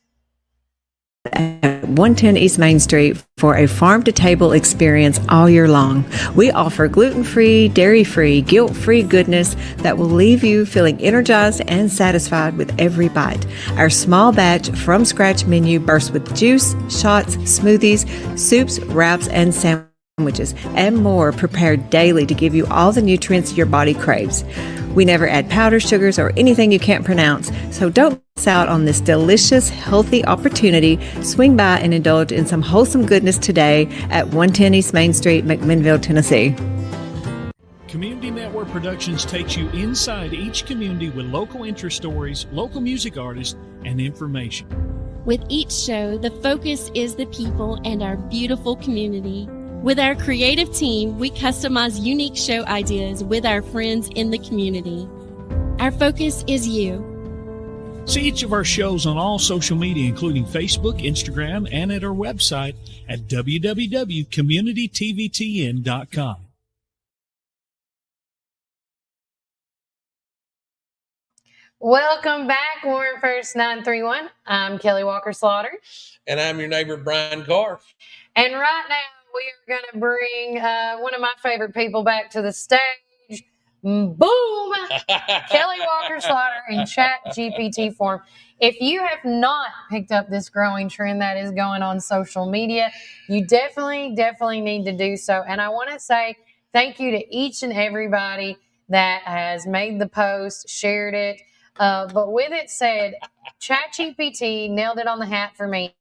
At 110 East Main Street for a farm-to-table experience all year long. We offer gluten-free, dairy-free, guilt-free goodness that will leave you feeling energized and satisfied with every bite. Our small batch from-scratch menu bursts with juice, shots, smoothies, soups, wraps, and sandwiches. sandwiches, and more prepared daily to give you all the nutrients your body craves. We never add powder, sugars, or anything you can't pronounce, so don't miss out on this delicious, healthy opportunity. Swing by and indulge in some wholesome goodness today at 110 East Main Street, McMinnville, Tennessee. Community Network Productions takes you inside each community with local interest stories, local music artists, and information. With each show, the focus is the people and our beautiful community. With our creative team, we customize unique show ideas with our friends in the community. Our focus is you. See each of our shows on all social media, including Facebook, Instagram, and at our website at www.communitytvtn.com. Welcome back, Warren First 931. I'm Kelly Walker Slaughter. And I'm your neighbor, Brian Carr. And right now, we are going to bring one of my favorite people back to the stage. Boom! Kelly Walker Slaughter in Chat GPT form. If you have not picked up this growing trend that is going on social media, you definitely need to do so. And I want to say thank you to each and everybody that has made the post, shared it. But with it said, ChatGPT nailed it on the hat for me.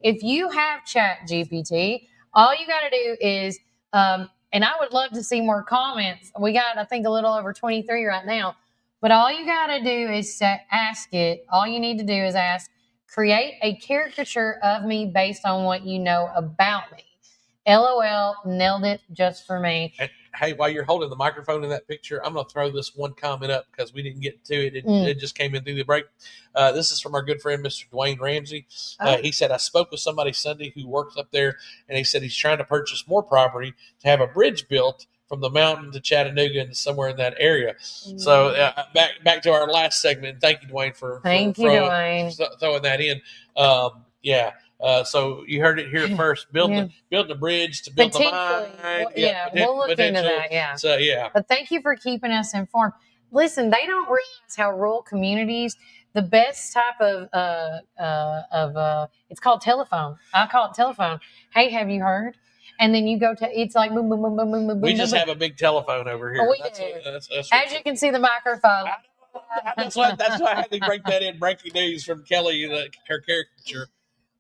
If you have ChatGPT, all you got to do is, and I would love to see more comments. We got, I think, a little over 23 right now. But all you got to do is ask it. All you need to do is ask, create a caricature of me based on what you know about me. LOL, nailed it just for me. And, hey, while you're holding the microphone in that picture, I'm going to throw this one comment up because we didn't get to it. It just came in through the break. This is from our good friend, Mr. Dwayne Ramsey. He said, I spoke with somebody Sunday who works up there, and he said he's trying to purchase more property to have a bridge built from the mountain to Chattanooga and somewhere in that area. So back to our last segment. Thank you, Dwayne, for throwing that in. So you heard it here first. Building a bridge to build the mine. We'll look into that. So But thank you for keeping us informed. Listen, they don't realize how rural communities, the best type of it's called telephone. I call it telephone. Hey, have you heard? And then you go to, it's like boom, boom, boom, boom, boom, boom. We just have a big telephone over here. We do. As you can see, the microphone. That's why I had to break that in. Breaking news from Kelly, her caricature.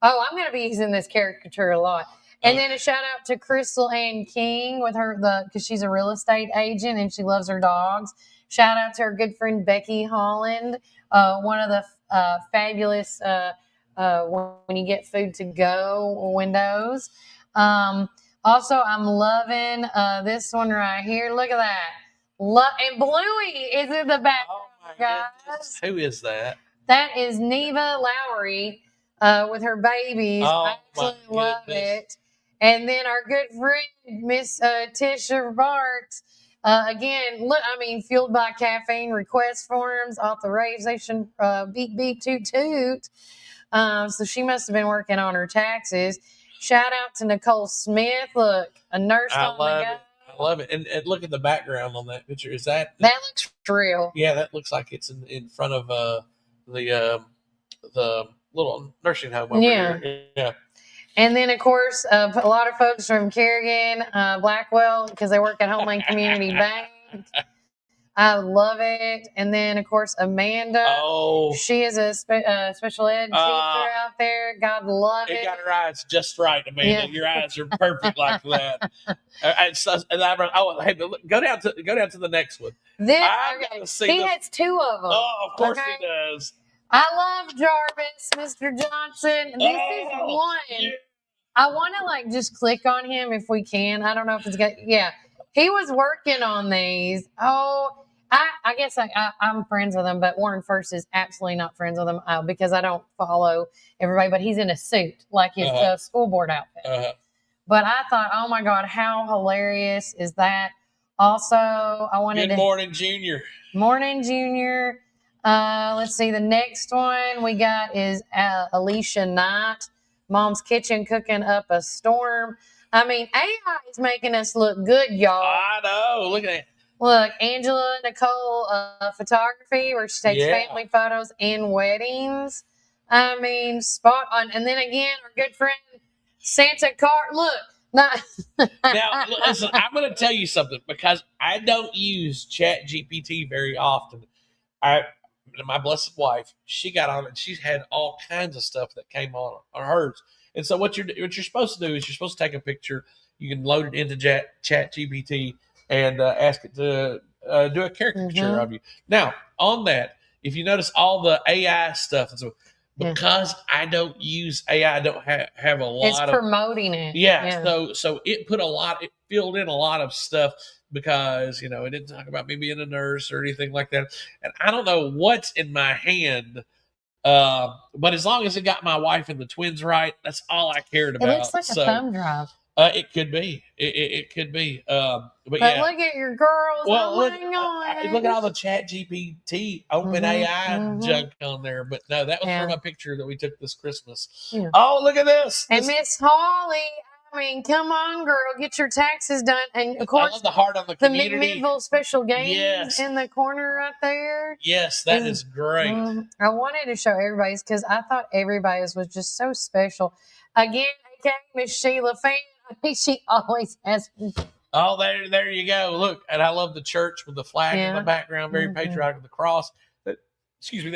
Oh, I'm going to be using this caricature a lot. And then a shout out to Crystal Ann King with her, because she's a real estate agent and she loves her dogs. Shout out to her good friend Becky Holland, one of the fabulous when you get food to go windows. Also, I'm loving this one right here. Look at that. And Bluey is in the back, guys. Who is that? That is Neva Lowry with her babies. I absolutely love it. And then our good friend, Miss Tisha Bart. Again, fueled by caffeine, request forms, authorization, beep, beep, toot, toot. So she must have been working on her taxes. Shout out to Nicole Smith. Look, a nurse on the go. I love it. And look at the background on that picture. Is that looks real? Yeah, that looks like it's in front of the little nursing home over here. Yeah. And then, of course, a lot of folks from Kerrigan, Blackwell, because they work at Homeland Community Bank. I love it. And then, of course, Amanda. Oh. She is a special ed teacher out there. God love it. You got her eyes just right, Amanda. Yeah. Your eyes are perfect like that. Go down to the next one. He has two of them. Oh, of course he does. I love Jarvis, Mr. Johnson. This is one. Yeah. I want to just click on him if we can. I don't know if it's got. Yeah, he was working on these. Oh, I guess I'm friends with him, but Warren First is absolutely not friends with him because I don't follow everybody. But he's in a suit, like his school board outfit. But I thought, oh my God, how hilarious is that? Also, I wanted Good morning, Junior. Morning, Junior. Let's see. The next one we got is Alicia Knight. Mom's Kitchen cooking up a storm. AI is making us look good, y'all. I know. Look at it. Look, Angela Nicole photography, where she takes family photos in weddings. Spot on. And then again, our good friend Santa Car. Look Not- Now, listen, I'm going to tell you something because I don't use Chat GPT very often. My blessed wife, she got on it. She's had all kinds of stuff that came on hers. And so what you're supposed to do is you're supposed to take a picture. You can load it into Chat GPT and ask it to do a caricature of you. Now, on that, if you notice all the AI stuff, and so because I don't use AI, I don't have a lot it's promoting it. Yeah. So it filled in a lot of stuff because, it didn't talk about me being a nurse or anything like that. And I don't know what's in my hand. But as long as it got my wife and the twins right, that's all I cared about. It looks like a thumb drive. It could be. It could be. But yeah. Look at your girls. Well, look at all the Chat GPT, Open AI junk on there. But no, that was from a picture that we took this Christmas. Yeah. Oh, look at this. And Miss Holly, I mean, come on, girl, get your taxes done. And of course, I love the heart on the community. McMinnville Special Games in the corner right there. Yes, that is great. I wanted to show everybody's because I thought everybody's was just so special. Again, okay, Miss Sheila Fan. I think she always has. Oh, there you go. Look, and I love the church with the flag in the background, very patriotic, the cross. That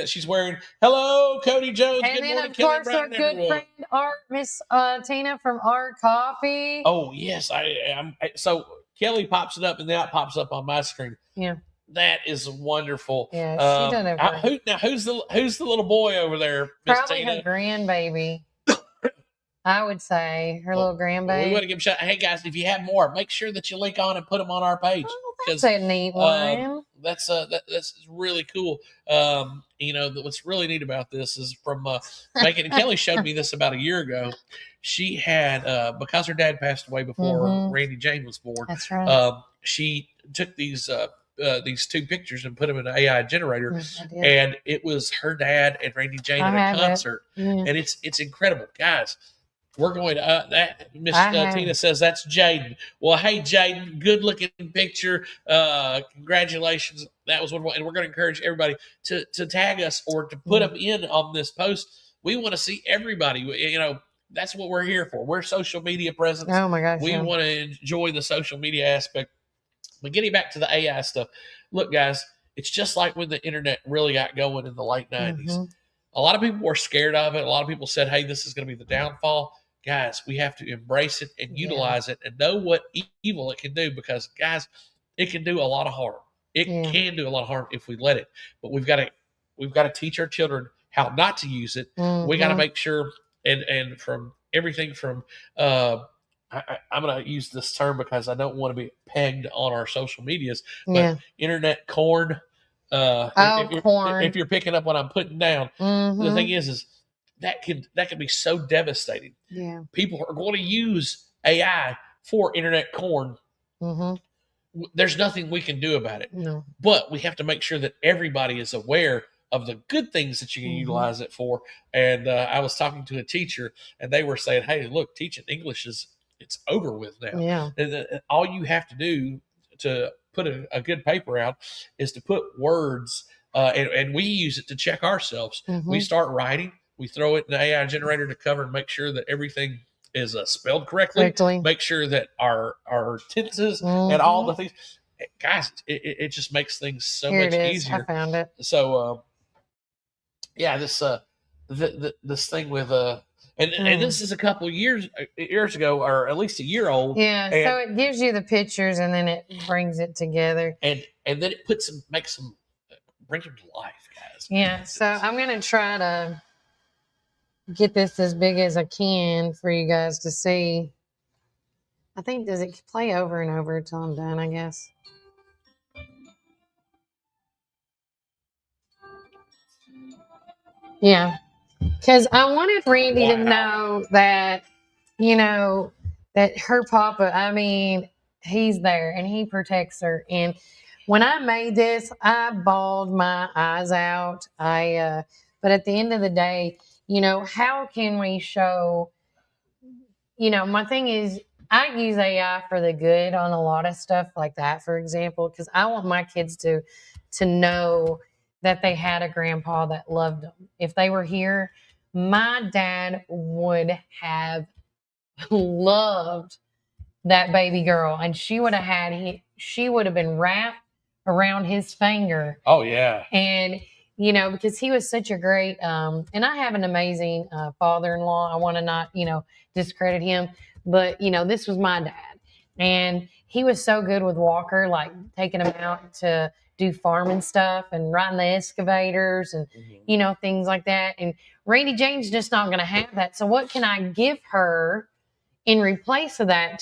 she's wearing. Hello, Cody Jones. And good then, morning, of course, Kelly our Brown, good everyone. friend, Miss Tina from Art Coffee. Oh, yes. I am. So Kelly pops it up, and then it pops up on my screen. Yeah. That is wonderful. Yeah, she done it. Who's the little boy over there, Miss Probably Tina? her grandbaby. I would say her little grandbaby. We want to give a shout. Hey guys, if you have more, make sure that you link on and put them on our page. That's a neat one. That's really cool. What's really neat about this is from Megan and Kelly showed me this about a year ago. She had because her dad passed away before Randy Jane was born. That's right. She took these two pictures and put them in an AI generator, and it was her dad and Randy Jane at a concert, and it's incredible, guys. We're going to that. Miss Tina says that's Jaden. Well, hey Jaden, good looking picture. Congratulations. That was one, and we're going to encourage everybody to tag us or to put them in on this post. We want to see everybody. That's what we're here for. We're social media presence. Oh my gosh. We want to enjoy the social media aspect. But getting back to the AI stuff, look, guys, it's just like when the internet really got going in the late 90s. A lot of people were scared of it. A lot of people said, hey, this is going to be the downfall. Guys, we have to embrace it and utilize it and know what evil it can do because, guys, it can do a lot of harm. It can do a lot of harm if we let it. But we've got to teach our children how not to use it. We got to make sure, and from everything from I'm going to use this term because I don't want to be pegged on our social medias, but internet corn. Corn. If you're picking up what I'm putting down, the thing is that can be so devastating. Yeah. People are going to use AI for internet corn. There's nothing we can do about it. No. But we have to make sure that everybody is aware of the good things that you can utilize it for. And I was talking to a teacher, and they were saying, "Hey, look, teaching English it's over with now. Yeah. And all you have to do to put a good paper out is to put words, and we use it to check ourselves. We start writing, we throw it in the AI generator to cover and make sure that everything is spelled correctly. Make sure that our tenses and all the things, guys, it just makes things so much easier. I found it. So, this thing with and this is a couple years ago, or at least a year old. Yeah, so it gives you the pictures and then it brings it together. And then it brings them to life, guys. Yeah, so I'm gonna try to get this as big as I can for you guys to see. I think, does it play over and over until I'm done, I guess? Yeah. Because I wanted Randy to know that, that her papa, I mean, he's there and he protects her. And when I made this, I bawled my eyes out. But at the end of the day, how can we show, my thing is, I use AI for the good on a lot of stuff like that, for example, because I want my kids to know that they had a grandpa that loved them. If they were here, my dad would have loved that baby girl, and she would have been wrapped around his finger. Oh yeah. And because he was such a great and I have an amazing father-in-law. I want to not discredit him, but this was my dad, and he was so good with Walker, like taking him out to do farming stuff and riding the excavators and things like that. And Randy Jane's just not going to have that. So what can I give her in replace of that?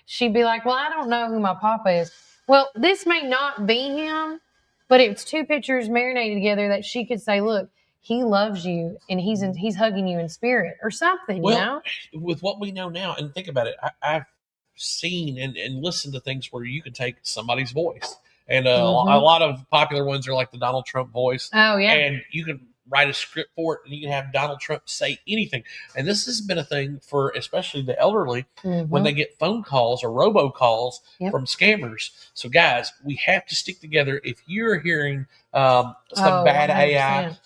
She'd be like, well, I don't know who my papa is. Well, this may not be him, but it's two pictures marinated together that she could say, look, he loves you and he's hugging you in spirit or something. Well, with what we know now, and think about it, I've seen and listened to things where you can take somebody's voice, and a lot of popular ones are like the Donald Trump voice. Oh yeah, and you can write a script for it, and you can have Donald Trump say anything. And this has been a thing for especially the elderly when they get phone calls or robocalls from scammers. So guys, we have to stick together. If you're hearing some bad 100%. AI,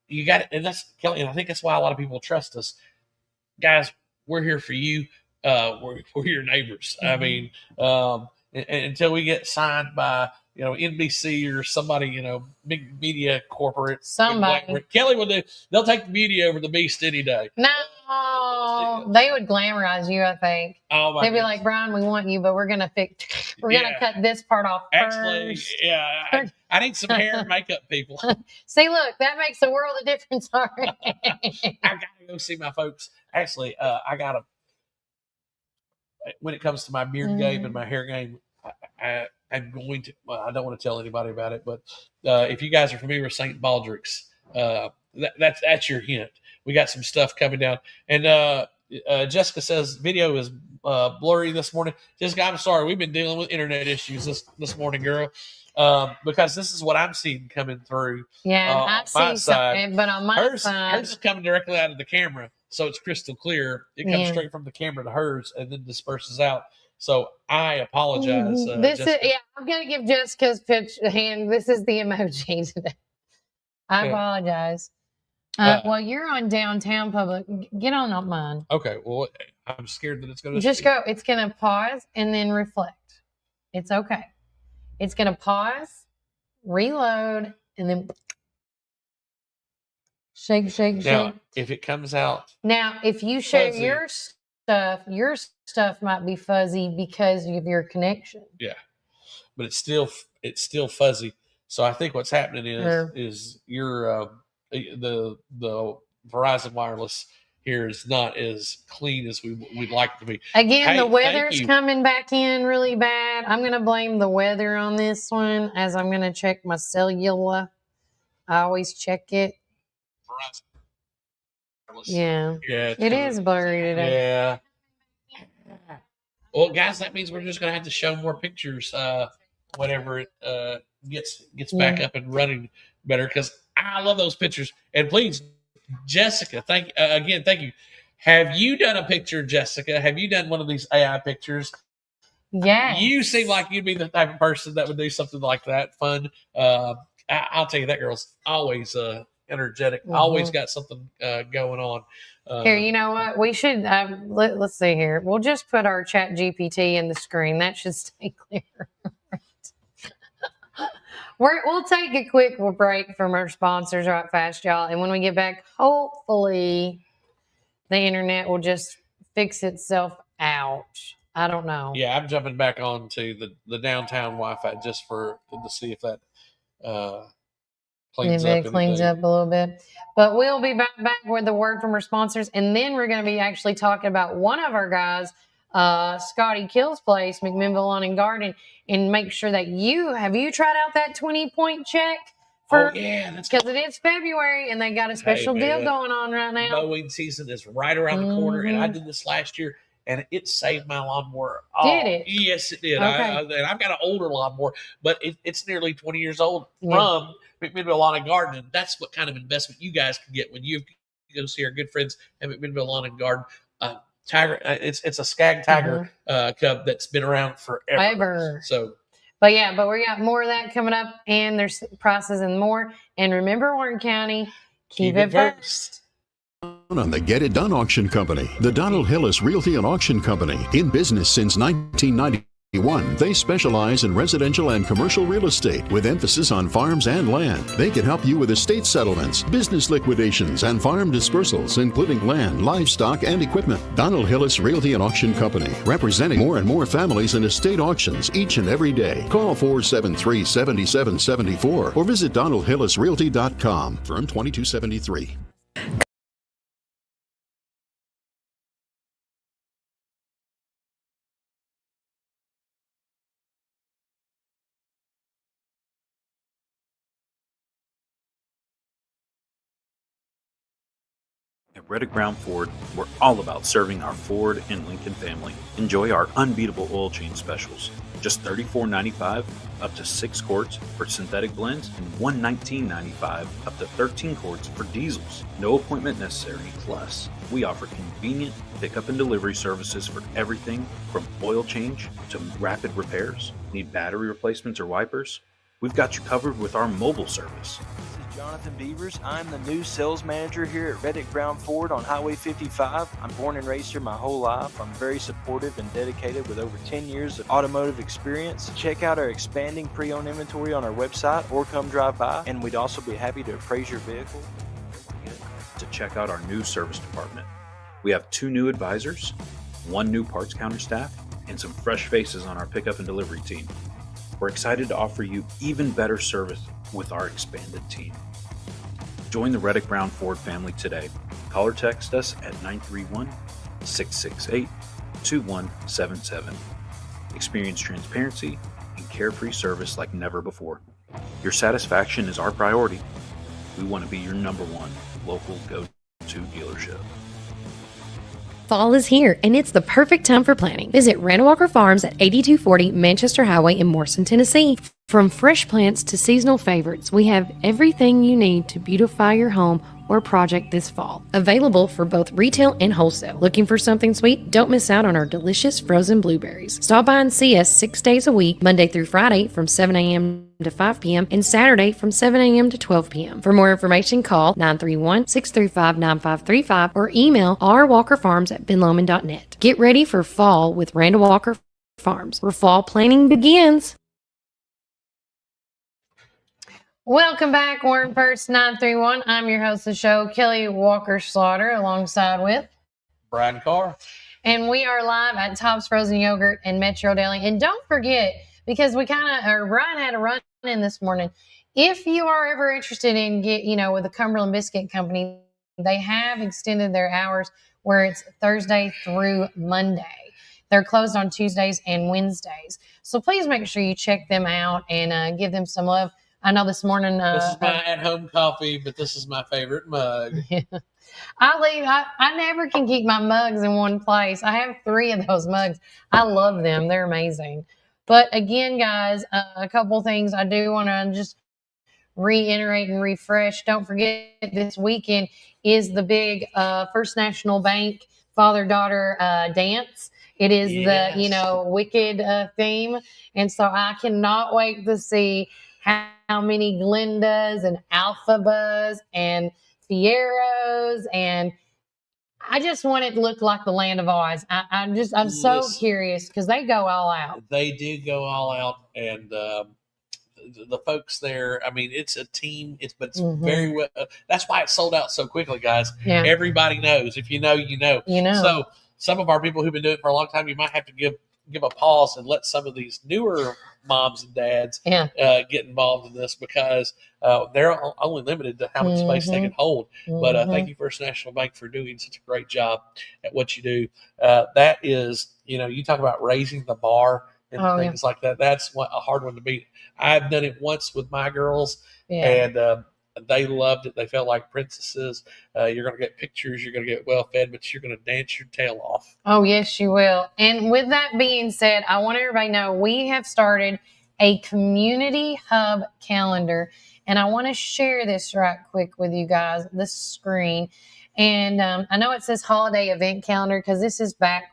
you got it. And that's Kelly. And I think that's why a lot of people trust us. Guys, we're here for you. We're your neighbors. I mean, until we get signed by NBC or somebody, big media corporate. Somebody. Kelly will do. They'll take the beauty over the beast any day. No, they would glamorize you, I think. Oh my They'd be like, Brian, we want you, but we're gonna gonna cut this part off Actually, first. yeah, I need some hair and makeup people. See, look, that makes a world of difference already. I gotta go see my folks. Actually, I gotta. When it comes to my beard game and my hair game, I'm going to. Well, I don't want to tell anybody about it, but if you guys are familiar with St. Baldrick's, that's your hint. We got some stuff coming down, and Jessica says video is blurry this morning. Jessica, I'm sorry, we've been dealing with internet issues this morning, girl. Because this is what I'm seeing coming through. Yeah, I see something, but on my side, hers is coming directly out of the camera, so it's crystal clear. It comes straight from the camera to hers, and then disperses out. So I apologize. I'm gonna give Jessica's pitch a hand. This is the emoji today. I apologize. Well, you're on downtown public. Get on up mine. Okay. Well, I'm scared that it's going to just go. It's going to pause and then reflect. It's okay. It's going to pause, reload, and then shake. Now, if it comes out. Now, if you share your stuff might be fuzzy because of your connection. Yeah, but it's still fuzzy. So I think what's happening is your the Verizon wireless here is not as clean as we'd like it to be. Again, the weather's coming back in really bad. I'm going to blame the weather on this one, as I'm going to check my cellular. I always check it. Yeah, it is blurry today. Yeah. Well, guys, that means we're just going to have to show more pictures whenever it gets back up and running better, because I love those pictures. And please, Jessica, thank you. Have you done a picture, Jessica? Have you done one of these AI pictures? Yeah. You seem like you'd be the type of person that would do something like that. Fun. I'll tell you, that girl's always energetic. Always got something going on. Here, you know what? We should, let's see here. We'll just put our Chat GPT in the screen. That should stay clear. We'll take a quick break from our sponsors right fast, y'all. And when we get back, hopefully the internet will just fix itself out. I don't know. Yeah, I'm jumping back on to the downtown Wi-Fi just to see if that cleans up. It cleans up a little bit. But we'll be back with a word from our sponsors. And then we're going to be actually talking about one of our guys, Scotty Kill's place, McMinnville Lawn and Garden, and make sure that have you tried out that 20-point check? Because it is February and they got a special deal going on right now. Mowing season is right around the corner, and I did this last year, and it saved my lawnmower. Did it? Yes, it did. Okay. And I've got an older lawnmower, but it's nearly 20 years old from McMinnville Lawn and Garden, and that's what kind of investment you guys can get when you go see our good friends at McMinnville Lawn and Garden. Tiger, it's a Skag Tiger cub that's been around forever. So, but we got more of that coming up, and there's prices and more. And remember, Warren County, keep it first. on the Get It Done Auction Company, the Donald Hillis Realty and Auction Company, in business since 1991. They specialize in residential and commercial real estate with emphasis on farms and land. They can help you with estate settlements, business liquidations, and farm dispersals, including land, livestock, and equipment. Donald Hillis Realty and Auction Company, representing more and more families in estate auctions each and every day. Call 473-7774 or visit DonaldHillisRealty.com. Firm 2273. At Reddick Brown Ford, we're all about serving our Ford and Lincoln family. Enjoy our unbeatable oil change specials. Just $34.95 up to 6 quarts for synthetic blends and $119.95 up to 13 quarts for diesels. No appointment necessary. Plus, we offer convenient pickup and delivery services for everything from oil change to rapid repairs. Need battery replacements or wipers? We've got you covered with our mobile service. Jonathan Beavers. I'm the new sales manager here at Reddick Brown Ford on Highway 55. I'm born and raised here my whole life. I'm very supportive and dedicated with over 10 years of automotive experience. Check out our expanding pre-owned inventory on our website or come drive by, and we'd also be happy to appraise your vehicle. To check out our new service department. We have 2 new advisors, 1 new parts counter staff, and some fresh faces on our pickup and delivery team. We're excited to offer you even better service with our expanded team. Join the Reddick Brown Ford family today. Call or text us at 931-668-2177. Experience transparency and carefree service like never before. Your satisfaction is our priority. We want to be your number 1 local go-to dealership. Fall is here, and it's the perfect time for planting. Visit Randall Walker Farms at 8240 Manchester Highway in Morrison, Tennessee. From fresh plants to seasonal favorites, we have everything you need to beautify your home or project this fall. Available for both retail and wholesale. Looking for something sweet? Don't miss out on our delicious frozen blueberries. Stop by and see us 6 days a week, Monday through Friday from 7 a.m. to 5 p.m. and Saturday from 7 a.m. to 12 p.m. For more information, call 931-635-9535 or email rwalkerfarms@benlomond.net. Get ready for fall with Randall Walker Farms, where fall planning begins. Welcome back, Warren First 931. I'm your host of the show, Kelly Walker Slaughter, alongside with Brian Carr. And we are live at Tops Frozen Yogurt and Metro Deli. And don't forget, because Brian had a run in this morning. If you are ever interested in with the Cumberland Biscuit Company, they have extended their hours where it's Thursday through Monday. They're closed on Tuesdays and Wednesdays. So please make sure you check them out and give them some love. I know this morning. This is my at-home coffee, but this is my favorite mug. Yeah. I never can keep my mugs in one place. I have 3 of those mugs. I love them. They're amazing. But again, guys, a couple things I do want to just reiterate and refresh. Don't forget, this weekend is the big First National Bank father-daughter dance. It is the Wicked theme. And so I cannot wait to see how many Glendas and Alphabas and Fieros, and I just want it to look like the Land of Oz. I'm so curious because they go all out. They do go all out, and the folks there. I mean, it's a team. It's very well. That's why it sold out so quickly, guys. Yeah. Everybody knows. If you know, you know. You know. So some of our people who've been doing it for a long time, you might have to give a pause and let some of these newer moms and dads get involved in this, because they're only limited to how much space they can hold. But thank you, First National Bank, for doing such a great job at what you do. That is, you talk about raising the bar and things like that. That's a hard one to beat. I've done it once with my girls, and they loved it. They felt like princesses. You're going to get pictures. You're going to get well fed, but you're going to dance your tail off. Oh, yes, you will. And with that being said, I want everybody to know we have started a community hub calendar. And I want to share this right quick with you guys, this screen. And I know it says holiday event calendar because this is back.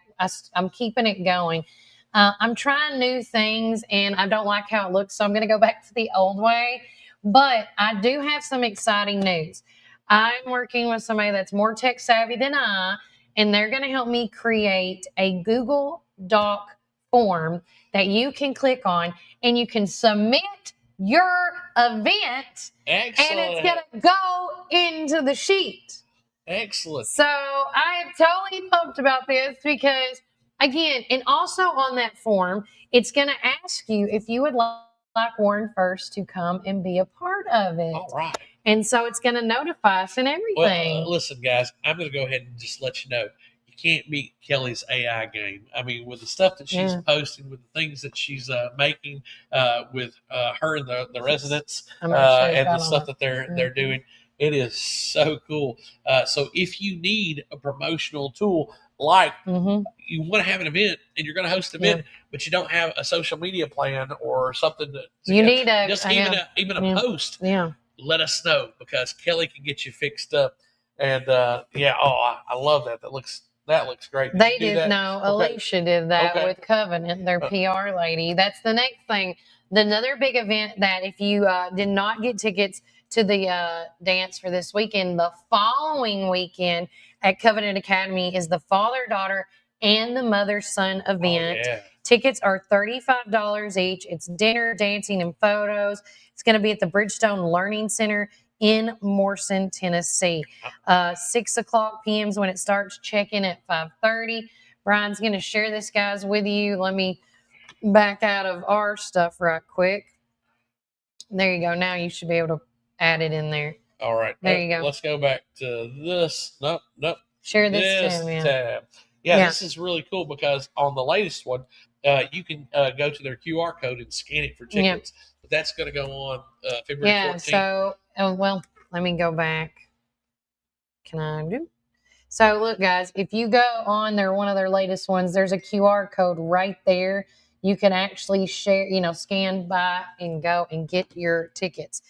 I'm keeping it going. I'm trying new things, and I don't like how it looks, so I'm going to go back to the old way. But I do have some exciting news. I'm working with somebody that's more tech savvy than I, and they're going to help me create a Google Doc form that you can click on and you can submit your event. Excellent. And it's going to go into the sheet. Excellent. So I am totally pumped about this because, again, and also on that form, it's going to ask you if you would like Warren First to come and be a part of it. All right. And so it's going to notify us and everything. Well, listen, guys, I'm going to go ahead and just let you know. You can't beat Kelly's AI game. I mean, with the stuff that she's posting, with the things that she's making, with her and the residents, and the stuff that they're doing, it is so cool. So if you need a promotional tool, like you want to have an event and you're going to host an event, but you don't have a social media plan or something that you need even a post. Yeah. Let us know, because Kelly can get you fixed up. And I love that. That looks great. They did. No, Alicia did that with Covenant, their PR lady. That's the next thing. Another big event that if you did not get tickets to the dance for this weekend, the following weekend at Covenant Academy is the father-daughter and the mother-son event. Oh, yeah. Tickets are $35 each. It's dinner, dancing, and photos. It's going to be at the Bridgestone Learning Center in Morrison, Tennessee. 6 o'clock p.m. is when it starts. Check-in at 5:30. Brian's going to share this, guys, with you. Let me back out of our stuff right quick. There you go. Now you should be able to add it in there. All right. There you go. Let's go back to this. Nope. Share this tab. Yeah, this is really cool because on the latest one, you can go to their QR code and scan it for tickets. Yeah. But that's going to go on February 14th. So, let me go back. Can I do? So, look, guys, if you go on one of their latest ones, there's a QR code right there. You can actually share, scan by and go and get your tickets.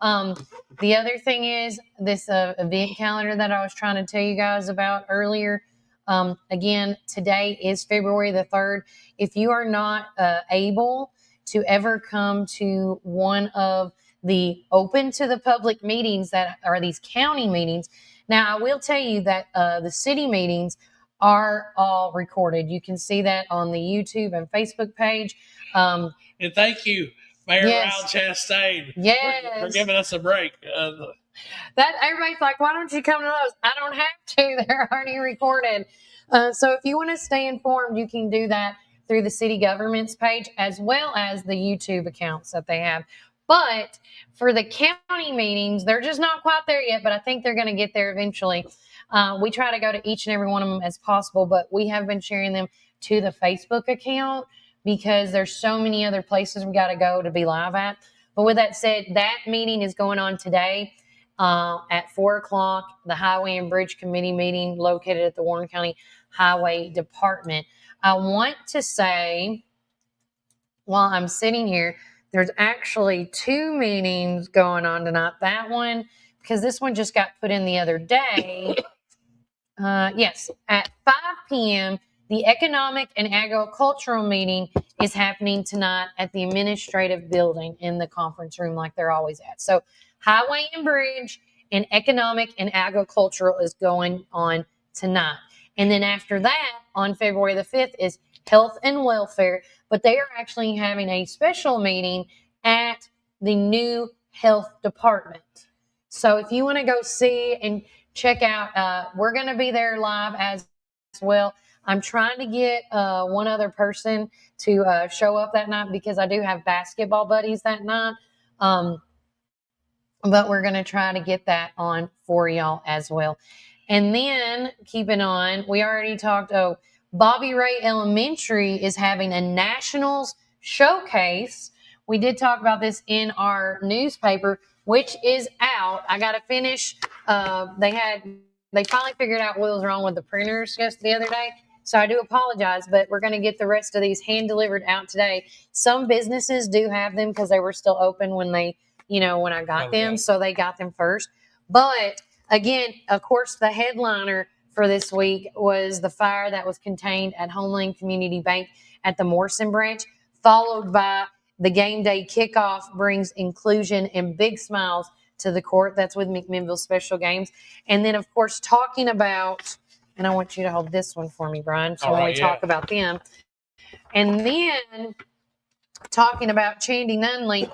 The other thing is this event calendar that I was trying to tell you guys about earlier. Again, today is February the 3rd. If you are not able to ever come to one of the open to the public meetings that are these county meetings. Now, I will tell you that the city meetings are all recorded. You can see that on the YouTube and Facebook page. And thank you, Mayor Ryle Chastain, for giving us a break. That everybody's like, why don't you come to those? I don't have to. They're already recorded. So if you want to stay informed, you can do that through the city government's page as well as the YouTube accounts that they have. But for the county meetings, they're just not quite there yet, but I think they're going to get there eventually. We try to go to each and every one of them as possible, but we have been sharing them to the Facebook account because there's so many other places we got to go to be live at. But with that said, that meeting is going on today at 4 o'clock, the Highway and Bridge Committee meeting located at the Warren County Highway Department. I want to say, while I'm sitting here, there's actually 2 meetings going on tonight. That one, because this one just got put in the other day. Yes, at 5 p.m., the Economic and Agricultural meeting is happening tonight at the Administrative Building in the conference room like they're always at. So Highway and Bridge and Economic and Agricultural is going on tonight. And then after that, on February the 5th, is Health and Welfare. But they are actually having a special meeting at the new Health Department. So if you want to go see and check out, we're going to be there live as well. I'm trying to get one other person to show up that night because I do have basketball buddies that night. But we're going to try to get that on for y'all as well. And then, keeping on, we already talked, Bobby Ray Elementary is having a Nationals showcase. We did talk about this in our newspaper, which is out. I got to finish. They finally figured out what was wrong with the printers just the other day. So I do apologize, but we're going to get the rest of these hand delivered out today. Some businesses do have them because they were still open when I got them. So they got them first. But again, of course, the headliner for this week was the fire that was contained at Homeland Community Bank at the Morrison branch, followed by the game day kickoff brings inclusion and big smiles to the court. That's with McMinnville Special Games. And then, of course, talking about, and I want you to hold this one for me, Brian, so when we talk about them. And then talking about Chandy Nunley,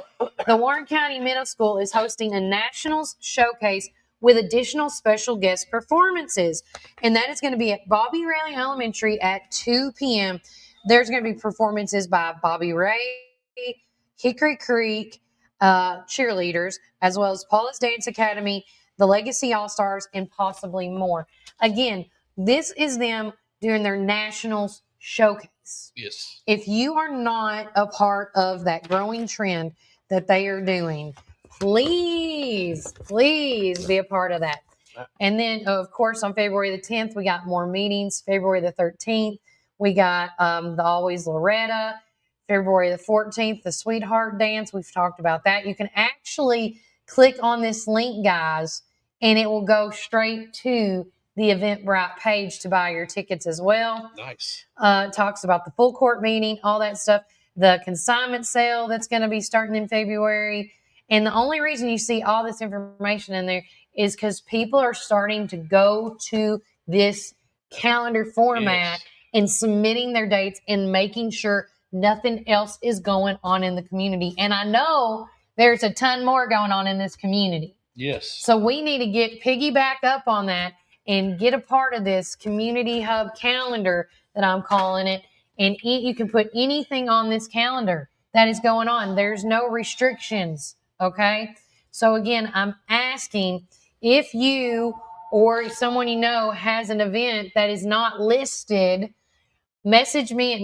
the Warren County Middle School is hosting a Nationals showcase with additional special guest performances. And that is going to be at Bobby Rayleigh Elementary at 2 p.m. There's going to be performances by Bobby Ray, Hickory Creek cheerleaders, as well as Paula's Dance Academy, the Legacy All-Stars, and possibly more. Again, this is them doing their Nationals showcase. Yes. If you are not a part of that growing trend that they are doing, please be a part of that. And then, of course, on February the 10th, we got more meetings. February the 13th, we got the Always Loretta. February the 14th, the Sweetheart Dance. We've talked about that. You can actually click on this link, guys, and it will go straight to the Eventbrite page to buy your tickets as well. Nice. Talks about the full court meeting, all that stuff. The consignment sale that's going to be starting in February. And the only reason you see all this information in there is because people are starting to go to this calendar format and submitting their dates and making sure nothing else is going on in the community. And I know there's a ton more going on in this community. Yes. So we need to piggyback up on that and get a part of this community hub calendar that I'm calling it. And you can put anything on this calendar that is going on. There's no restrictions. Okay. So again, I'm asking if you or someone you know has an event that is not listed, message me at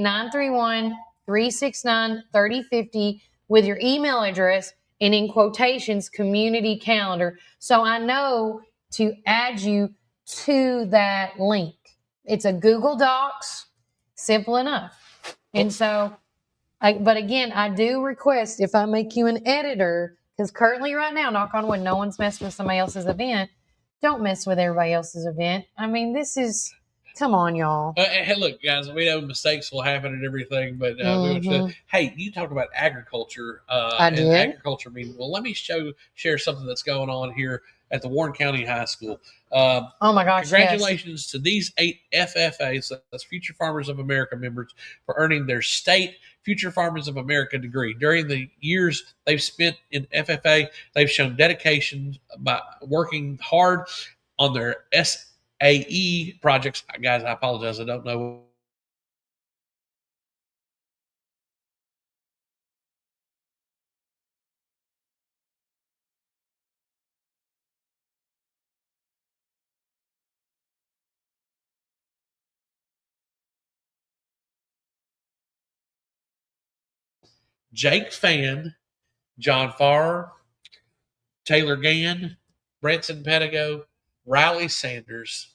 931-369-3050 with your email address and in quotations, community calendar. So I know to add you to that link. It's a Google Docs, simple enough. And so, but again, I do request if I make you an editor, because currently right now, knock on wood, no one's messed with somebody else's event. Don't mess with everybody else's event. I mean, this is, come on, y'all. Hey, look, guys, we know mistakes will happen and everything, but hey, you talked about agriculture. I did. And agriculture meeting. Well, let me share something that's going on here at the Warren County High School. Oh my gosh! Congratulations to these 8 FFAs, that's Future Farmers of America members, for earning their state Future Farmers of America degree. During the years they've spent in FFA, they've shown dedication by working hard on their SAE projects. Guys, I apologize. I don't know. Jake Fan, John Farr, Taylor Gann, Branson Pedigo, Riley Sanders,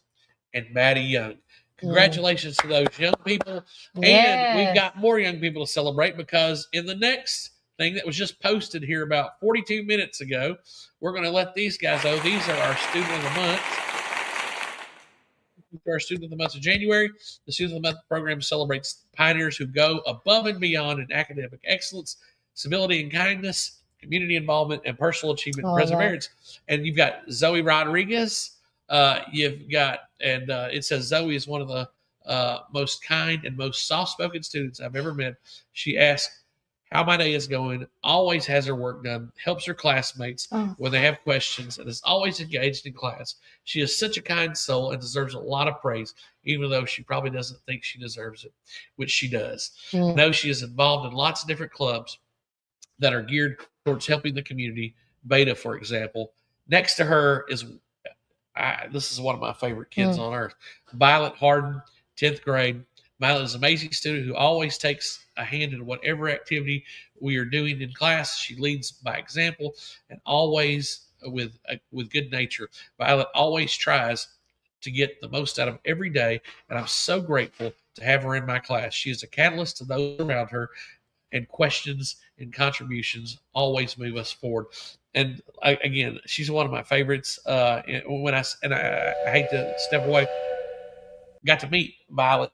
and Maddie Young. Congratulations to those young people. And we've got more young people to celebrate, because in the next thing that was just posted here about 42 minutes ago, we're going to let these guys know. These are our Student of the Month. Our Student of the Month of January. The Student of the Month program celebrates pioneers who go above and beyond in academic excellence, civility and kindness, community involvement, and personal achievement and perseverance. And you've got Zoe Rodriguez. It says Zoe is one of the most kind and most soft-spoken students I've ever met. She asks how my day is going, always has her work done, helps her classmates when they have questions, and is always engaged in class. She is such a kind soul and deserves a lot of praise, even though she probably doesn't think she deserves it, which she does. No, she is involved in lots of different clubs that are geared towards helping the community. Beta, for example. Next to her is, this is one of my favorite kids on earth, Violet Harden, 10th grade. Violet is an amazing student who always takes a hand in whatever activity we are doing in class. She leads by example and always with good nature. Violet always tries to get the most out of every day, and I'm so grateful to have her in my class. She is a catalyst to those around her, and questions and contributions always move us forward. And again, she's one of my favorites. I hate to step away, got to meet Violet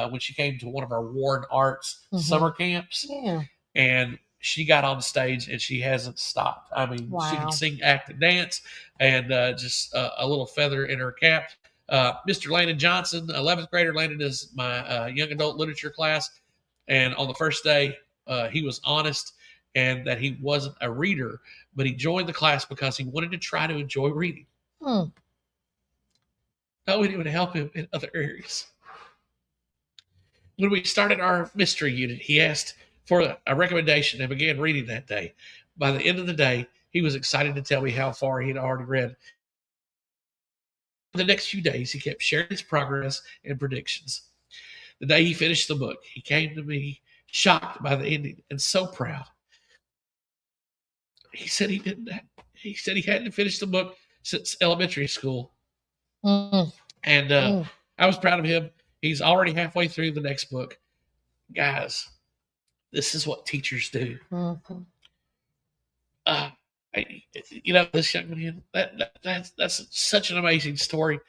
when she came to one of our Warren Arts summer camps. Yeah. And she got on stage and she hasn't stopped. I mean, she Wow. can sing, act, and dance, and just a little feather in her cap. Mr. Landon Johnson, 11th grader. Landon is my young adult literature class. And on the first day, he was honest and that he wasn't a reader, but he joined the class because he wanted to try to enjoy reading. Hmm. That would even help him in other areas. When we started our mystery unit, he asked for a recommendation and began reading that day. By the end of the day, he was excited to tell me how far he had already read. For the next few days, he kept sharing his progress and predictions. The day he finished the book, he came to me shocked by the ending and so proud. He said he hadn't finished the book since elementary school. Mm. And I was proud of him. He's already halfway through the next book. Guys, this is what teachers do. Mm-hmm. This young man, that's such an amazing story.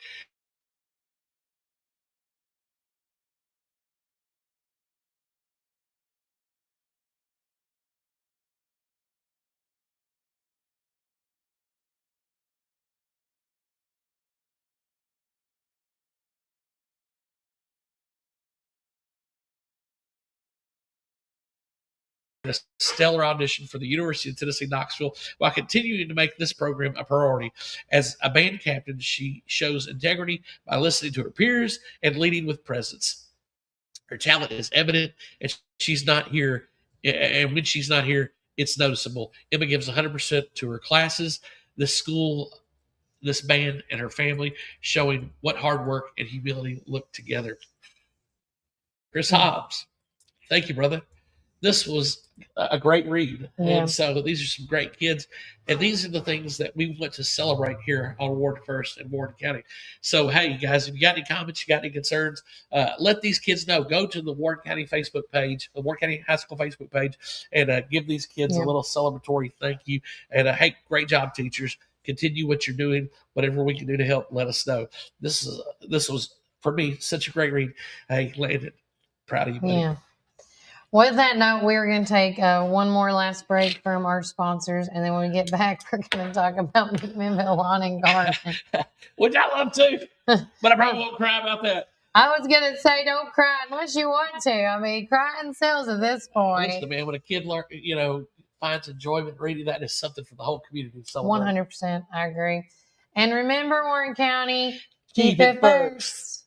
A stellar audition for the University of Tennessee, Knoxville, while continuing to make this program a priority. As a band captain, she shows integrity by listening to her peers and leading with presence. Her talent is evident, and she's not here. And when she's not here, it's noticeable. Emma gives 100% to her classes, this school, this band, and her family, showing what hard work and humility look together. Chris Hobbs, thank you, brother. This was a great read. Yeah. And so these are some great kids. And these are the things that we want to celebrate here on Warden First and Warden County. So, hey, you guys, if you got any comments, you got any concerns, let these kids know. Go to the Warden County Facebook page, the Warden County High School Facebook page, and give these kids a little celebratory thank you. And, hey, great job, teachers. Continue what you're doing. Whatever we can do to help, let us know. This was, for me, such a great read. Hey, Landon, proud of you, buddy. Yeah. With that note, we're going to take one more last break from our sponsors, and then when we get back, we're going to talk about McMinnville Lawn and Garden. Which I love too, but I probably won't cry about that. I was going to say, don't cry unless you want to. I mean, crying sells at this point. Listen, man, when a kid finds enjoyment reading, that is something for the whole community to celebrate. 100%, I agree. And remember, Warren County, keep it first.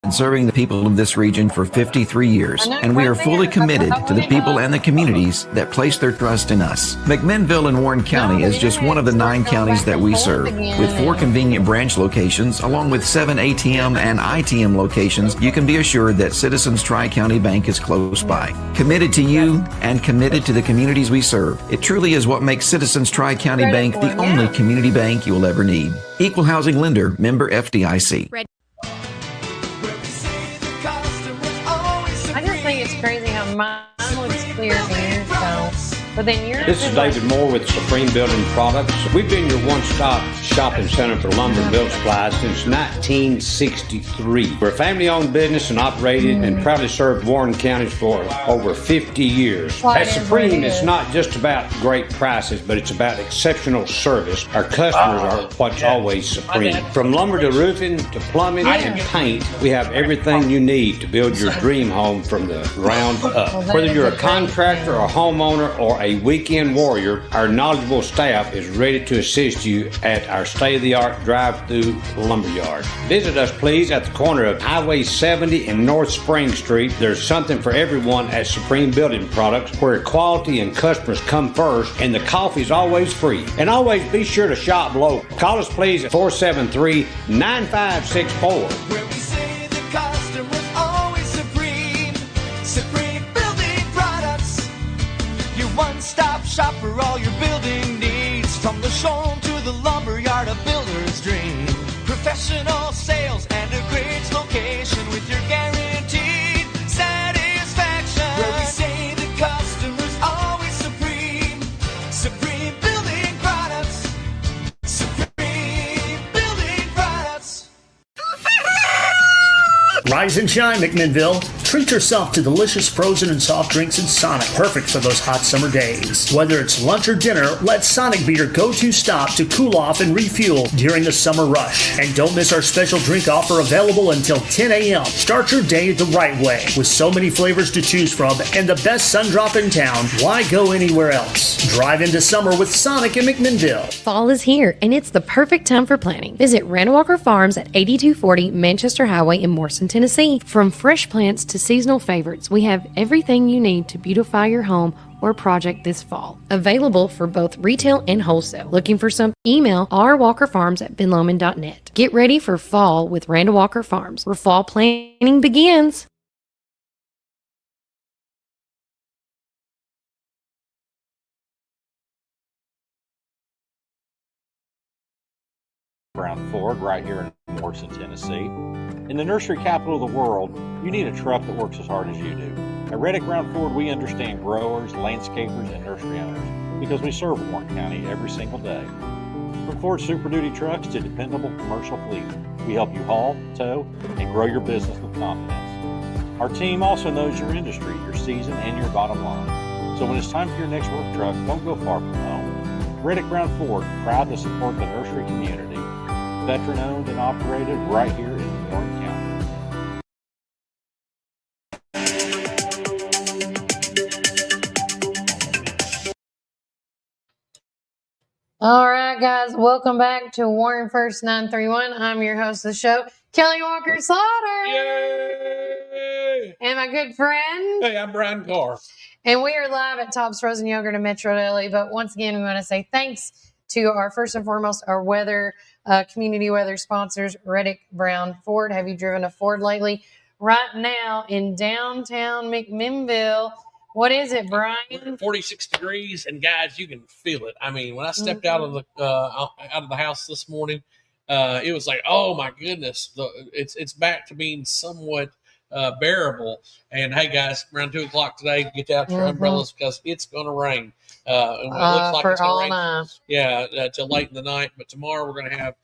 And serving the people of this region for 53 years, and we are fully committed to the people and the communities that place their trust in us. McMinnville and Warren County is just one of the 9 counties that we serve. With 4 convenient branch locations, along with 7 ATM and ITM locations, you can be assured that Citizens Tri-County Bank is close by. Committed to you and committed to the communities we serve. It truly is what makes Citizens Tri-County Bank the only community bank you will ever need. Equal housing lender, member FDIC. I just think it's crazy how mine looks clear and yours don't. But then yours This is David Moore with Supreme Building Products. We've been your one-stop shopping center for lumber and build supplies since 1963. We're a family-owned business and operated and proudly served Warren County for over 50 years. At Supreme, it's not just about great prices, but it's about exceptional service. Our customers are what's always supreme. From lumber to roofing to plumbing and paint, we have everything you need to build your dream home from the ground up. Whether you're a contractor, a homeowner, or a weekend warrior, our knowledgeable staff is ready to assist you at our state-of-the-art drive-through lumberyard. Visit us, please, at the corner of Highway 70 and North Spring Street. There's something for everyone at Supreme Building Products, where quality and customers come first, and the coffee's always free. And always be sure to shop local. Call us, please, at 473-9564. Where we say the customer's always supreme. Supreme Building Products. Your one-stop shop for all your building needs. From the showroom to the lumberyard, a builder's dream. Professional sales and a great location with your guaranteed satisfaction. Where we say the customer's always supreme. Supreme Building Products. Supreme Building Products. Rise and shine, McMinnville. Treat yourself to delicious frozen and soft drinks in Sonic, perfect for those hot summer days. Whether it's lunch or dinner, let Sonic be your go-to stop to cool off and refuel during the summer rush. And don't miss our special drink offer available until 10 a.m. Start your day the right way. With so many flavors to choose from and the best sun drop in town, why go anywhere else? Drive into summer with Sonic in McMinnville. Fall is here, and it's the perfect time for planting. Visit Randall Walker Farms at 8240 Manchester Highway in Morrison, Tennessee. From fresh plants to seasonal favorites, we have everything you need to beautify your home or project this fall. Available for both retail and wholesale. Looking for some? Email rwalkerfarms@benlomond.net. Get ready for fall with Randall Walker Farms, where fall planning begins. Brown Ford right here in Morrison, Tennessee. In the nursery capital of the world, you need a truck that works as hard as you do. At Reddick Brown Ford, we understand growers, landscapers, and nursery owners because we serve Warren County every single day. From Ford Super Duty trucks to dependable commercial fleet, we help you haul, tow, and grow your business with confidence. Our team also knows your industry, your season, and your bottom line. So when it's time for your next work truck, don't go far from home. Reddick Brown Ford, proud to support the nursery community. Veteran owned and operated right here in Warren County. All right, guys, welcome back to Warren First 931. I'm your host of the show, Kelly Walker Slaughter. Yay! And my good friend. Hey, I'm Brian Carr. And we are live at Tops Frozen Yogurt in Metro Deli. But once again, we want to say thanks to our first and foremost, our weather, community weather sponsors, Reddick Brown Ford. Have you driven a Ford lately? Right now in downtown McMinnville. What is it, Brian? 46 degrees, and guys, you can feel it. I mean, when I stepped out of the house this morning, it was like, oh my goodness, it's back to being somewhat bearable. And hey, guys, around 2 o'clock today, get out your umbrellas because it's going to rain. It looks like it's going to rain. Yeah, till late in the night. But tomorrow we're going to have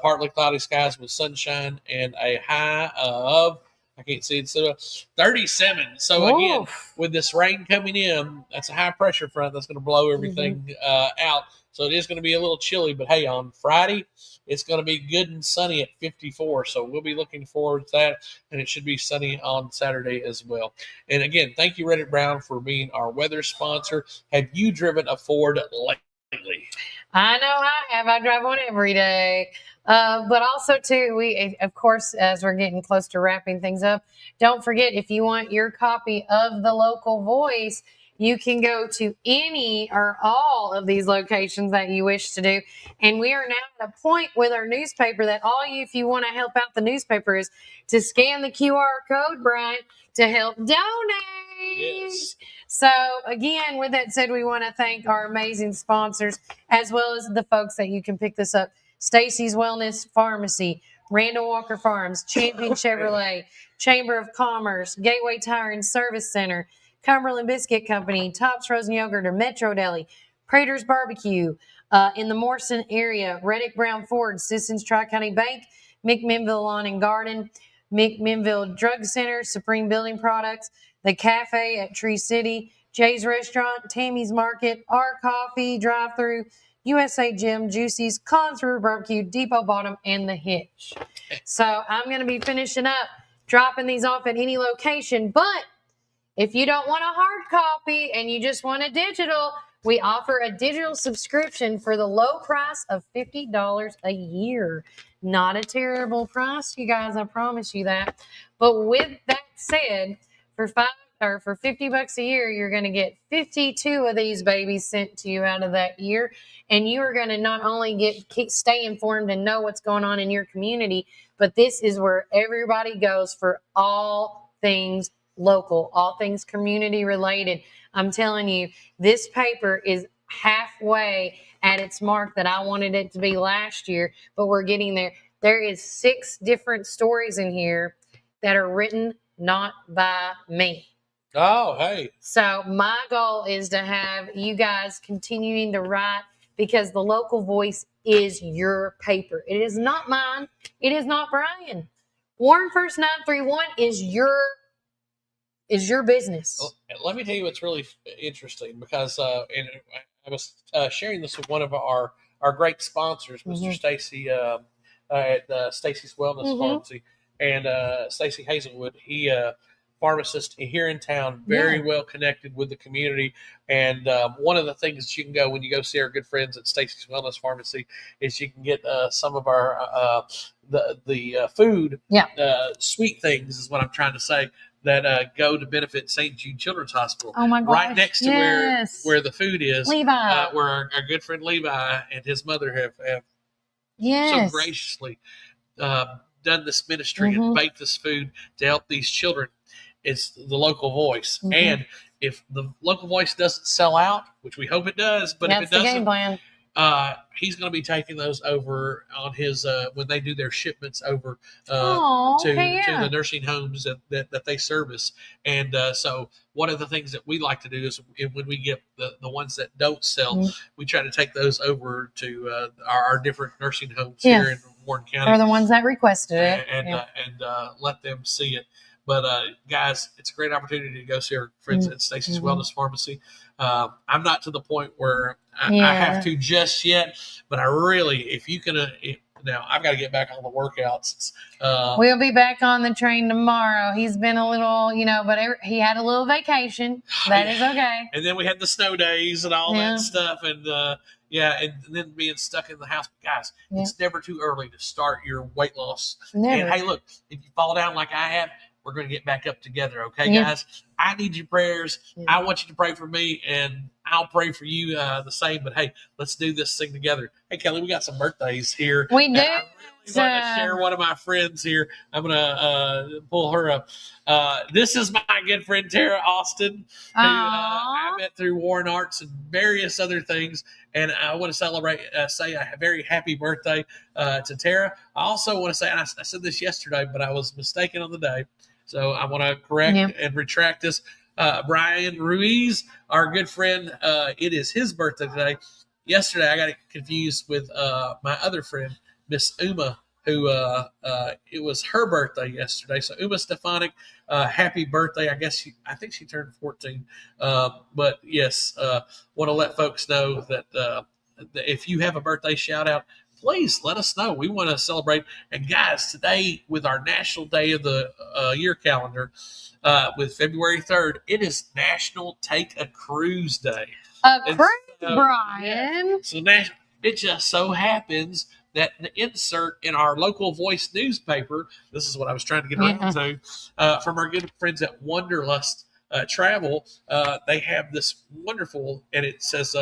partly cloudy skies with sunshine and a high of, I can't see it, so 37. So again, with this rain coming in, that's a high pressure front that's going to blow everything out. So it is going to be a little chilly. But hey, on Friday, it's going to be good and sunny at 54. So we'll be looking forward to that. And it should be sunny on Saturday as well. And again, thank you, Reddick Brown, for being our weather sponsor. Have you driven a Ford lately? I know I have. I drive one every day. But also, too, we, of course, as we're getting close to wrapping things up, don't forget, if you want your copy of The Local Voice, you can go to any or all of these locations that you wish to do. And we are now at a point with our newspaper that all you, if you want to help out the newspaper, is to scan the QR code, Brian, to help donate. Yes. So, again, with that said, we want to thank our amazing sponsors, as well as the folks that you can pick this up. Stacy's Wellness Pharmacy, Randall Walker Farms, Champion Chevrolet, Chamber of Commerce, Gateway Tire and Service Center, Cumberland Biscuit Company, Tops Frozen Yogurt or Metro Deli, Prater's Barbecue, in the Morrison area, Reddick Brown Ford, Citizens Tri-County Bank, McMinnville Lawn and Garden, McMinnville Drug Center, Supreme Building Products, The Cafe at Tree City, Jay's Restaurant, Tammy's Market, Our Coffee, Drive-Thru, USA Gym, Juicy's, Collins River Barbecue, Depot Bottom, and The Hitch. So I'm going to be finishing up, dropping these off at any location. But if you don't want a hard copy and you just want a digital, we offer a digital subscription for the low price of $50 a year. Not a terrible price, you guys, I promise you that. But with that said, for $50 a year, you're going to get 52 of these babies sent to you out of that year. And you are going to not only stay informed and know what's going on in your community, but this is where everybody goes for all things local, all things community related. I'm telling you, this paper is halfway at its mark that I wanted it to be last year, but we're getting there. There is 6 different stories in here that are written not by me. Oh, hey. So my goal is to have you guys continuing to write, because the Local Voice is your paper. It is not mine. It is not Brian. Warren First 931 is your is your business. Well, let me tell you what's really interesting, because and I was sharing this with one of our great sponsors, Mr. Stacy at Stacy's Wellness Pharmacy, and Stacy Hazelwood. He pharmacist here in town, very well connected with the community. And one of the things that you can go when you go see our good friends at Stacy's Wellness Pharmacy is you can get some of our the food, sweet things is what I'm trying to say, that go to benefit St. Jude Children's Hospital. Oh my gosh, right next to where the food is, Levi. where our good friend Levi and his mother have so graciously done this ministry and baked this food to help these children. It's the Local Voice. And if the Local Voice doesn't sell out, which we hope it does, but if it doesn't, game plan. He's going to be taking those over on his when they do their shipments over to the nursing homes that they service. And so one of the things that we like to do is when we get the ones that don't sell, we try to take those over to our different nursing homes here in Warren County, or the ones that requested it, and let them see it. But guys, it's a great opportunity to go see our friends at Stacy's Wellness Pharmacy. I'm not to the point where I have to just yet, but I really, if you can, now I've got to get back on the workouts. We'll be back on the train tomorrow. He's been a little, but he had a little vacation. That is okay. And then we had the snow days and all that stuff, and and then being stuck in the house. Guys, it's never too early to start your weight loss. Never. And hey, look, if you fall down like I have, we're going to get back up together, okay, guys? I need your prayers. I want you to pray for me, and I'll pray for you the same. But, hey, let's do this thing together. Hey, Kelly, we got some birthdays here. We do. I really want to share one of my friends here. I'm going to pull her up. This is my good friend, Tara Austin, who I met through Warren Arts and various other things. And I want to celebrate, say a very happy birthday to Tara. I also want to say, and I said this yesterday, but I was mistaken on the day. So I want to correct and retract this. Brian Ruiz, our good friend, it is his birthday today. Yesterday, I got it confused with my other friend, Miss Uma, who it was her birthday yesterday. So Uma Stefanik, happy birthday. I think she turned 14. But yes, want to let folks know that if you have a birthday shout out, please let us know. We want to celebrate. And guys, today with our National Day of the Year calendar, with February 3rd, it is National Take a Cruise Day. Brian. So it just so happens that the insert in our Local Voice newspaper, this is what I was trying to get around to, from our good friends at Wanderlust Travel, they have this wonderful, and it says,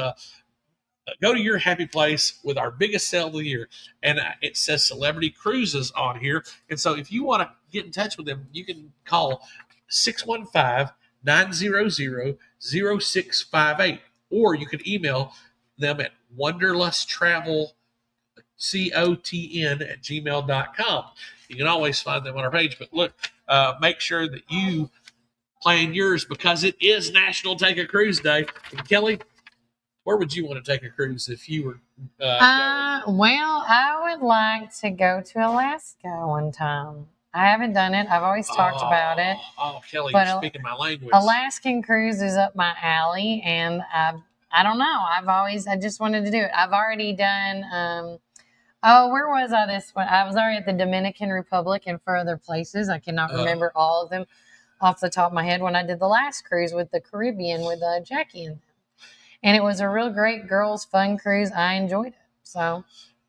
go to your happy place with our biggest sale of the year. And it says Celebrity Cruises on here. And so if you want to get in touch with them, you can call 615-900-0658. Or you can email them at wanderlusttravelcotn@gmail.com. You can always find them on our page. But look, make sure that you plan yours, because it is National Take a Cruise Day. And Kelly, where would you want to take a cruise if you were well, I would like to go to Alaska one time. I haven't done it. I've always talked about it. Oh, Kelly, but you're speaking my language. Alaskan cruise is up my alley, and I don't know. I just wanted to do it. I've already done, where was I this one? I was already at the Dominican Republic and for other places. I cannot remember all of them off the top of my head when I did the last cruise with the Caribbean with Jackie and them. And it was a real great girls' fun cruise. I enjoyed it. So,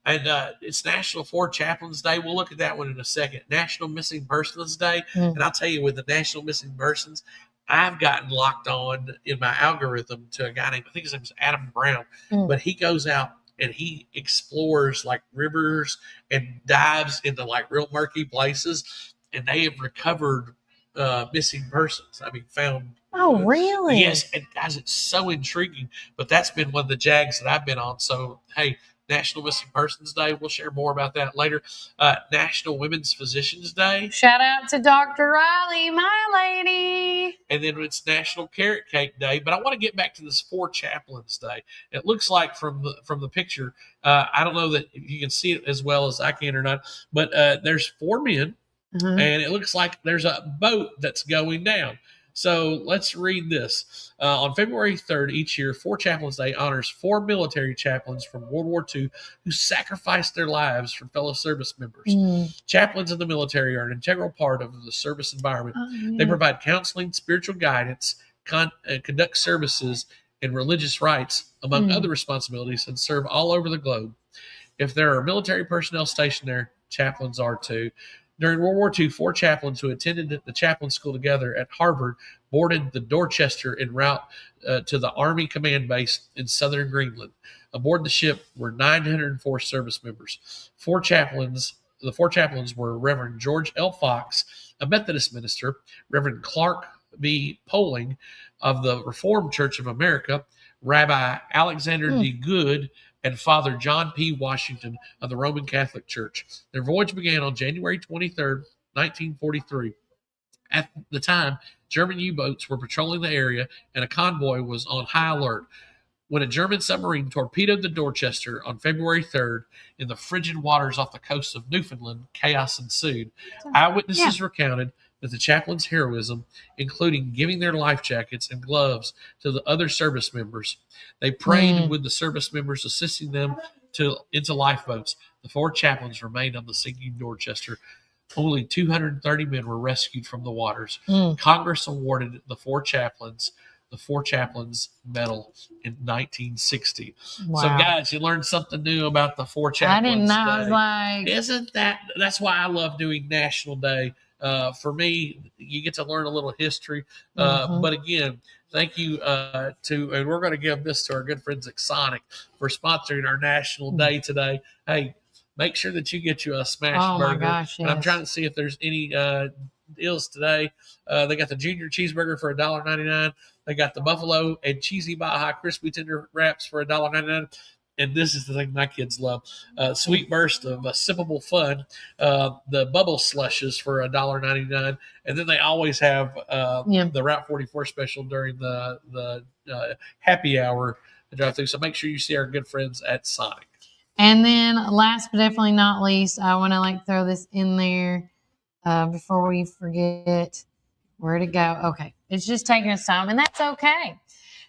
and it's National Ford Chaplains Day. We'll look at that one in a second. National Missing Persons Day. And I'll tell you, with the National Missing Persons, I've gotten locked on in my algorithm to a guy named, I think his name is Adam Brown, but he goes out and he explores like rivers and dives into like real murky places, and they have recovered missing persons. I mean, found. Oh, really? Yes, and guys, it's so intriguing. But that's been one of the jags that I've been on. So, hey, National Missing Persons Day. We'll share more about that later. National Women's Physicians Day. Shout out to Dr. Riley, my lady. And then it's National Carrot Cake Day. But I want to get back to this Ford Chaplains Day. It looks like from the picture, I don't know that if you can see it as well as I can or not, but there's 4 men, and it looks like there's a boat that's going down. So let's read this. On February 3rd each year, Four Chaplains Day honors 4 military chaplains from World War II who sacrificed their lives for fellow service members. Chaplains in the military are an integral part of the service environment. They provide counseling, spiritual guidance, conduct services, and religious rites, among other responsibilities, and serve all over the globe. If there are military personnel stationed there, chaplains are too. During World War II, 4 chaplains who attended the chaplain school together at Harvard boarded the Dorchester en route to the Army Command Base in southern Greenland. Aboard the ship were 904 service members. The 4 chaplains were Reverend George L. Fox, a Methodist minister, Reverend Clark B. Poling of the Reformed Church of America, Rabbi Alexander D. Good, and Father John P. Washington of the Roman Catholic Church. Their voyage began on January 23rd, 1943. At the time, German U-boats were patrolling the area, and a convoy was on high alert. When a German submarine torpedoed the Dorchester on February 3rd in the frigid waters off the coast of Newfoundland, chaos ensued. Eyewitnesses recounted that the chaplain's heroism, including giving their life jackets and gloves to the other service members. They prayed with the service members, assisting them into lifeboats. The 4 chaplains remained on the sinking Dorchester. Only 230 men were rescued from the waters. Congress awarded the 4 chaplains Medal in 1960. Wow. So, guys, you learned something new about the 4 chaplains. I didn't know. Day. I was like, isn't that's why I love doing National Day. For me, you get to learn a little history. But again, thank you and we're going to give this to our good friends at Sonic for sponsoring our National Day today. Hey, make sure that you get you a smash burger. My gosh, yes. And I'm trying to see if there's any deals today. They got the junior cheeseburger for $1.99. They got the buffalo and cheesy Baja crispy tender wraps for $1.99. And this is the thing my kids love. Sweet burst of sippable fun. The bubble slushes for $1.99. And then they always have the Route 44 special during the happy hour drive-through. So make sure you see our good friends at Sonic. And then last but definitely not least, I want to throw this in there before we forget where to go. Okay. It's just taking us time, and that's okay.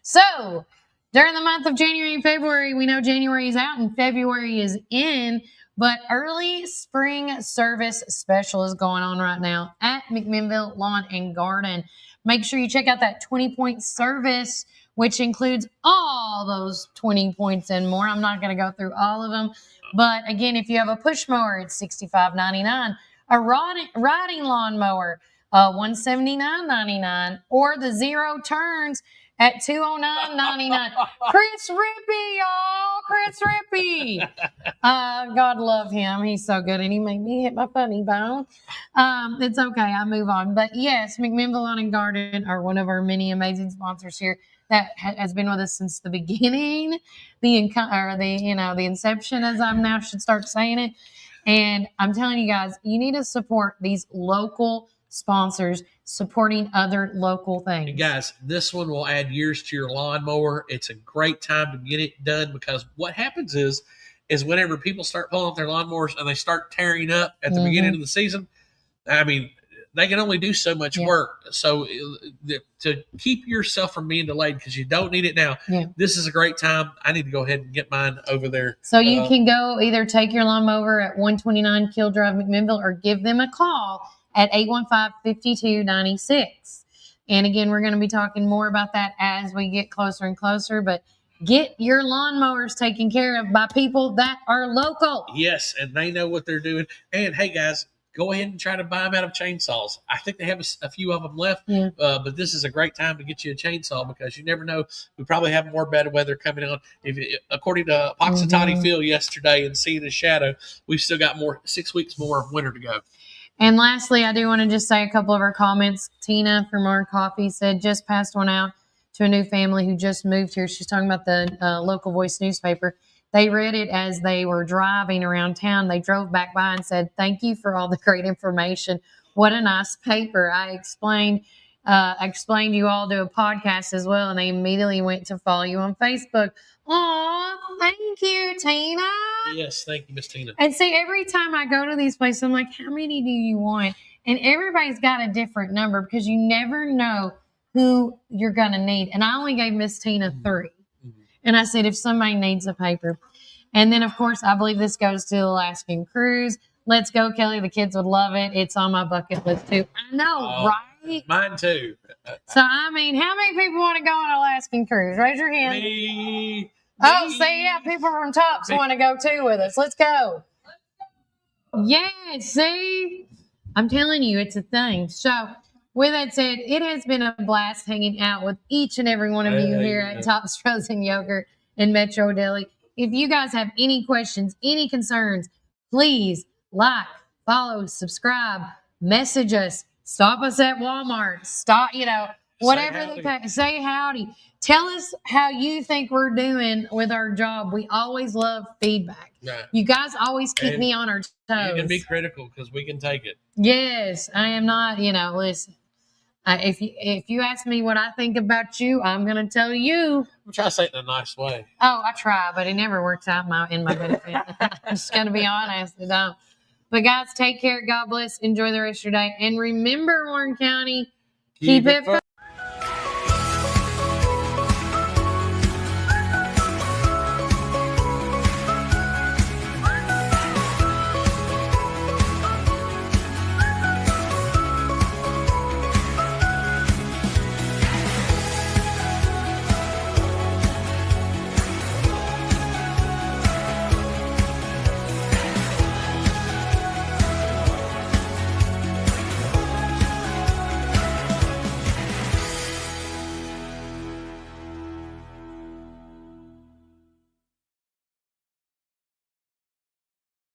So during the month of January and February, we know January is out and February is in, but early spring service special is going on right now at McMinnville Lawn and Garden. Make sure you check out that 20-point service, which includes all those 20 points and more. I'm not going to go through all of them. But again, if you have a push mower, it's $65.99. A riding lawnmower, $179.99. Or the zero turns at $209.99. Chris Rippey, y'all. Chris Rippey. God love him. He's so good. And he made me hit my funny bone. It's okay. I move on. But yes, McMinnville Lawn and Garden are one of our many amazing sponsors here that has been with us since the beginning, the inception, as I now should start saying it. And I'm telling you guys, you need to support these local sponsors supporting other local things. And guys, this one will add years to your lawnmower. It's a great time to get it done, because what happens is whenever people start pulling up their lawnmowers and they start tearing up at the beginning of the season, I mean, they can only do so much work. So to keep yourself from being delayed, because you don't need it now, this is a great time. I need to go ahead and get mine over there. So you can go either take your lawnmower at 129 Kill Drive, McMinnville, or give them a call at 815-5296. And again, we're going to be talking more about that as we get closer and closer. But get your lawnmowers taken care of by people that are local. Yes, and they know what they're doing. And hey, guys, go ahead and try to buy them out of chainsaws. I think they have a few of them left, but this is a great time to get you a chainsaw, because you never know. We probably have more bad weather coming on. According to Poxitati Phil yesterday and Seeing a Shadow, we've still got 6 weeks more of winter to go. And lastly, I do want to just say a couple of our comments. Tina from Our Coffee said, just passed one out to a new family who just moved here. She's talking about the local Voice newspaper. They read it as they were driving around town. They drove back by and said, thank you for all the great information. What a nice paper. I explained you all do a podcast as well, and they immediately went to follow you on Facebook. Aw, thank you, Tina. Yes, thank you, Miss Tina. And see, every time I go to these places, I'm like, how many do you want? And everybody's got a different number, because you never know who you're going to need. And I only gave Miss Tina 3. And I said, if somebody needs a paper. And then, of course, I believe this goes to the Alaskan Cruise. Let's go, Kelly. The kids would love it. It's on my bucket list, too. I know, right? Mine, too. So, I mean, how many people want to go on an Alaskan Cruise? Raise your hand. Me. Oh, see, yeah, people from Tops want to go, too, with us. Let's go. Yeah, see? I'm telling you, it's a thing. So, with that said, it has been a blast hanging out with each and every one of you here at Tops Frozen Yogurt in Metro Deli. If you guys have any questions, any concerns, please like, follow, subscribe, message us, stop us at Walmart, whatever say howdy. Tell us how you think we're doing with our job. We always love feedback. Right. You guys always keep me on our toes. You can be critical because we can take it. Yes, I am not, listen. If you ask me what I think about you, I'm going to tell you. I'm trying to say it in a nice way. Oh, I try, but it never works out in my benefit. I'm just going to be honest. It don't. But guys, take care. God bless. Enjoy the rest of your day. And remember, Warren County, keep it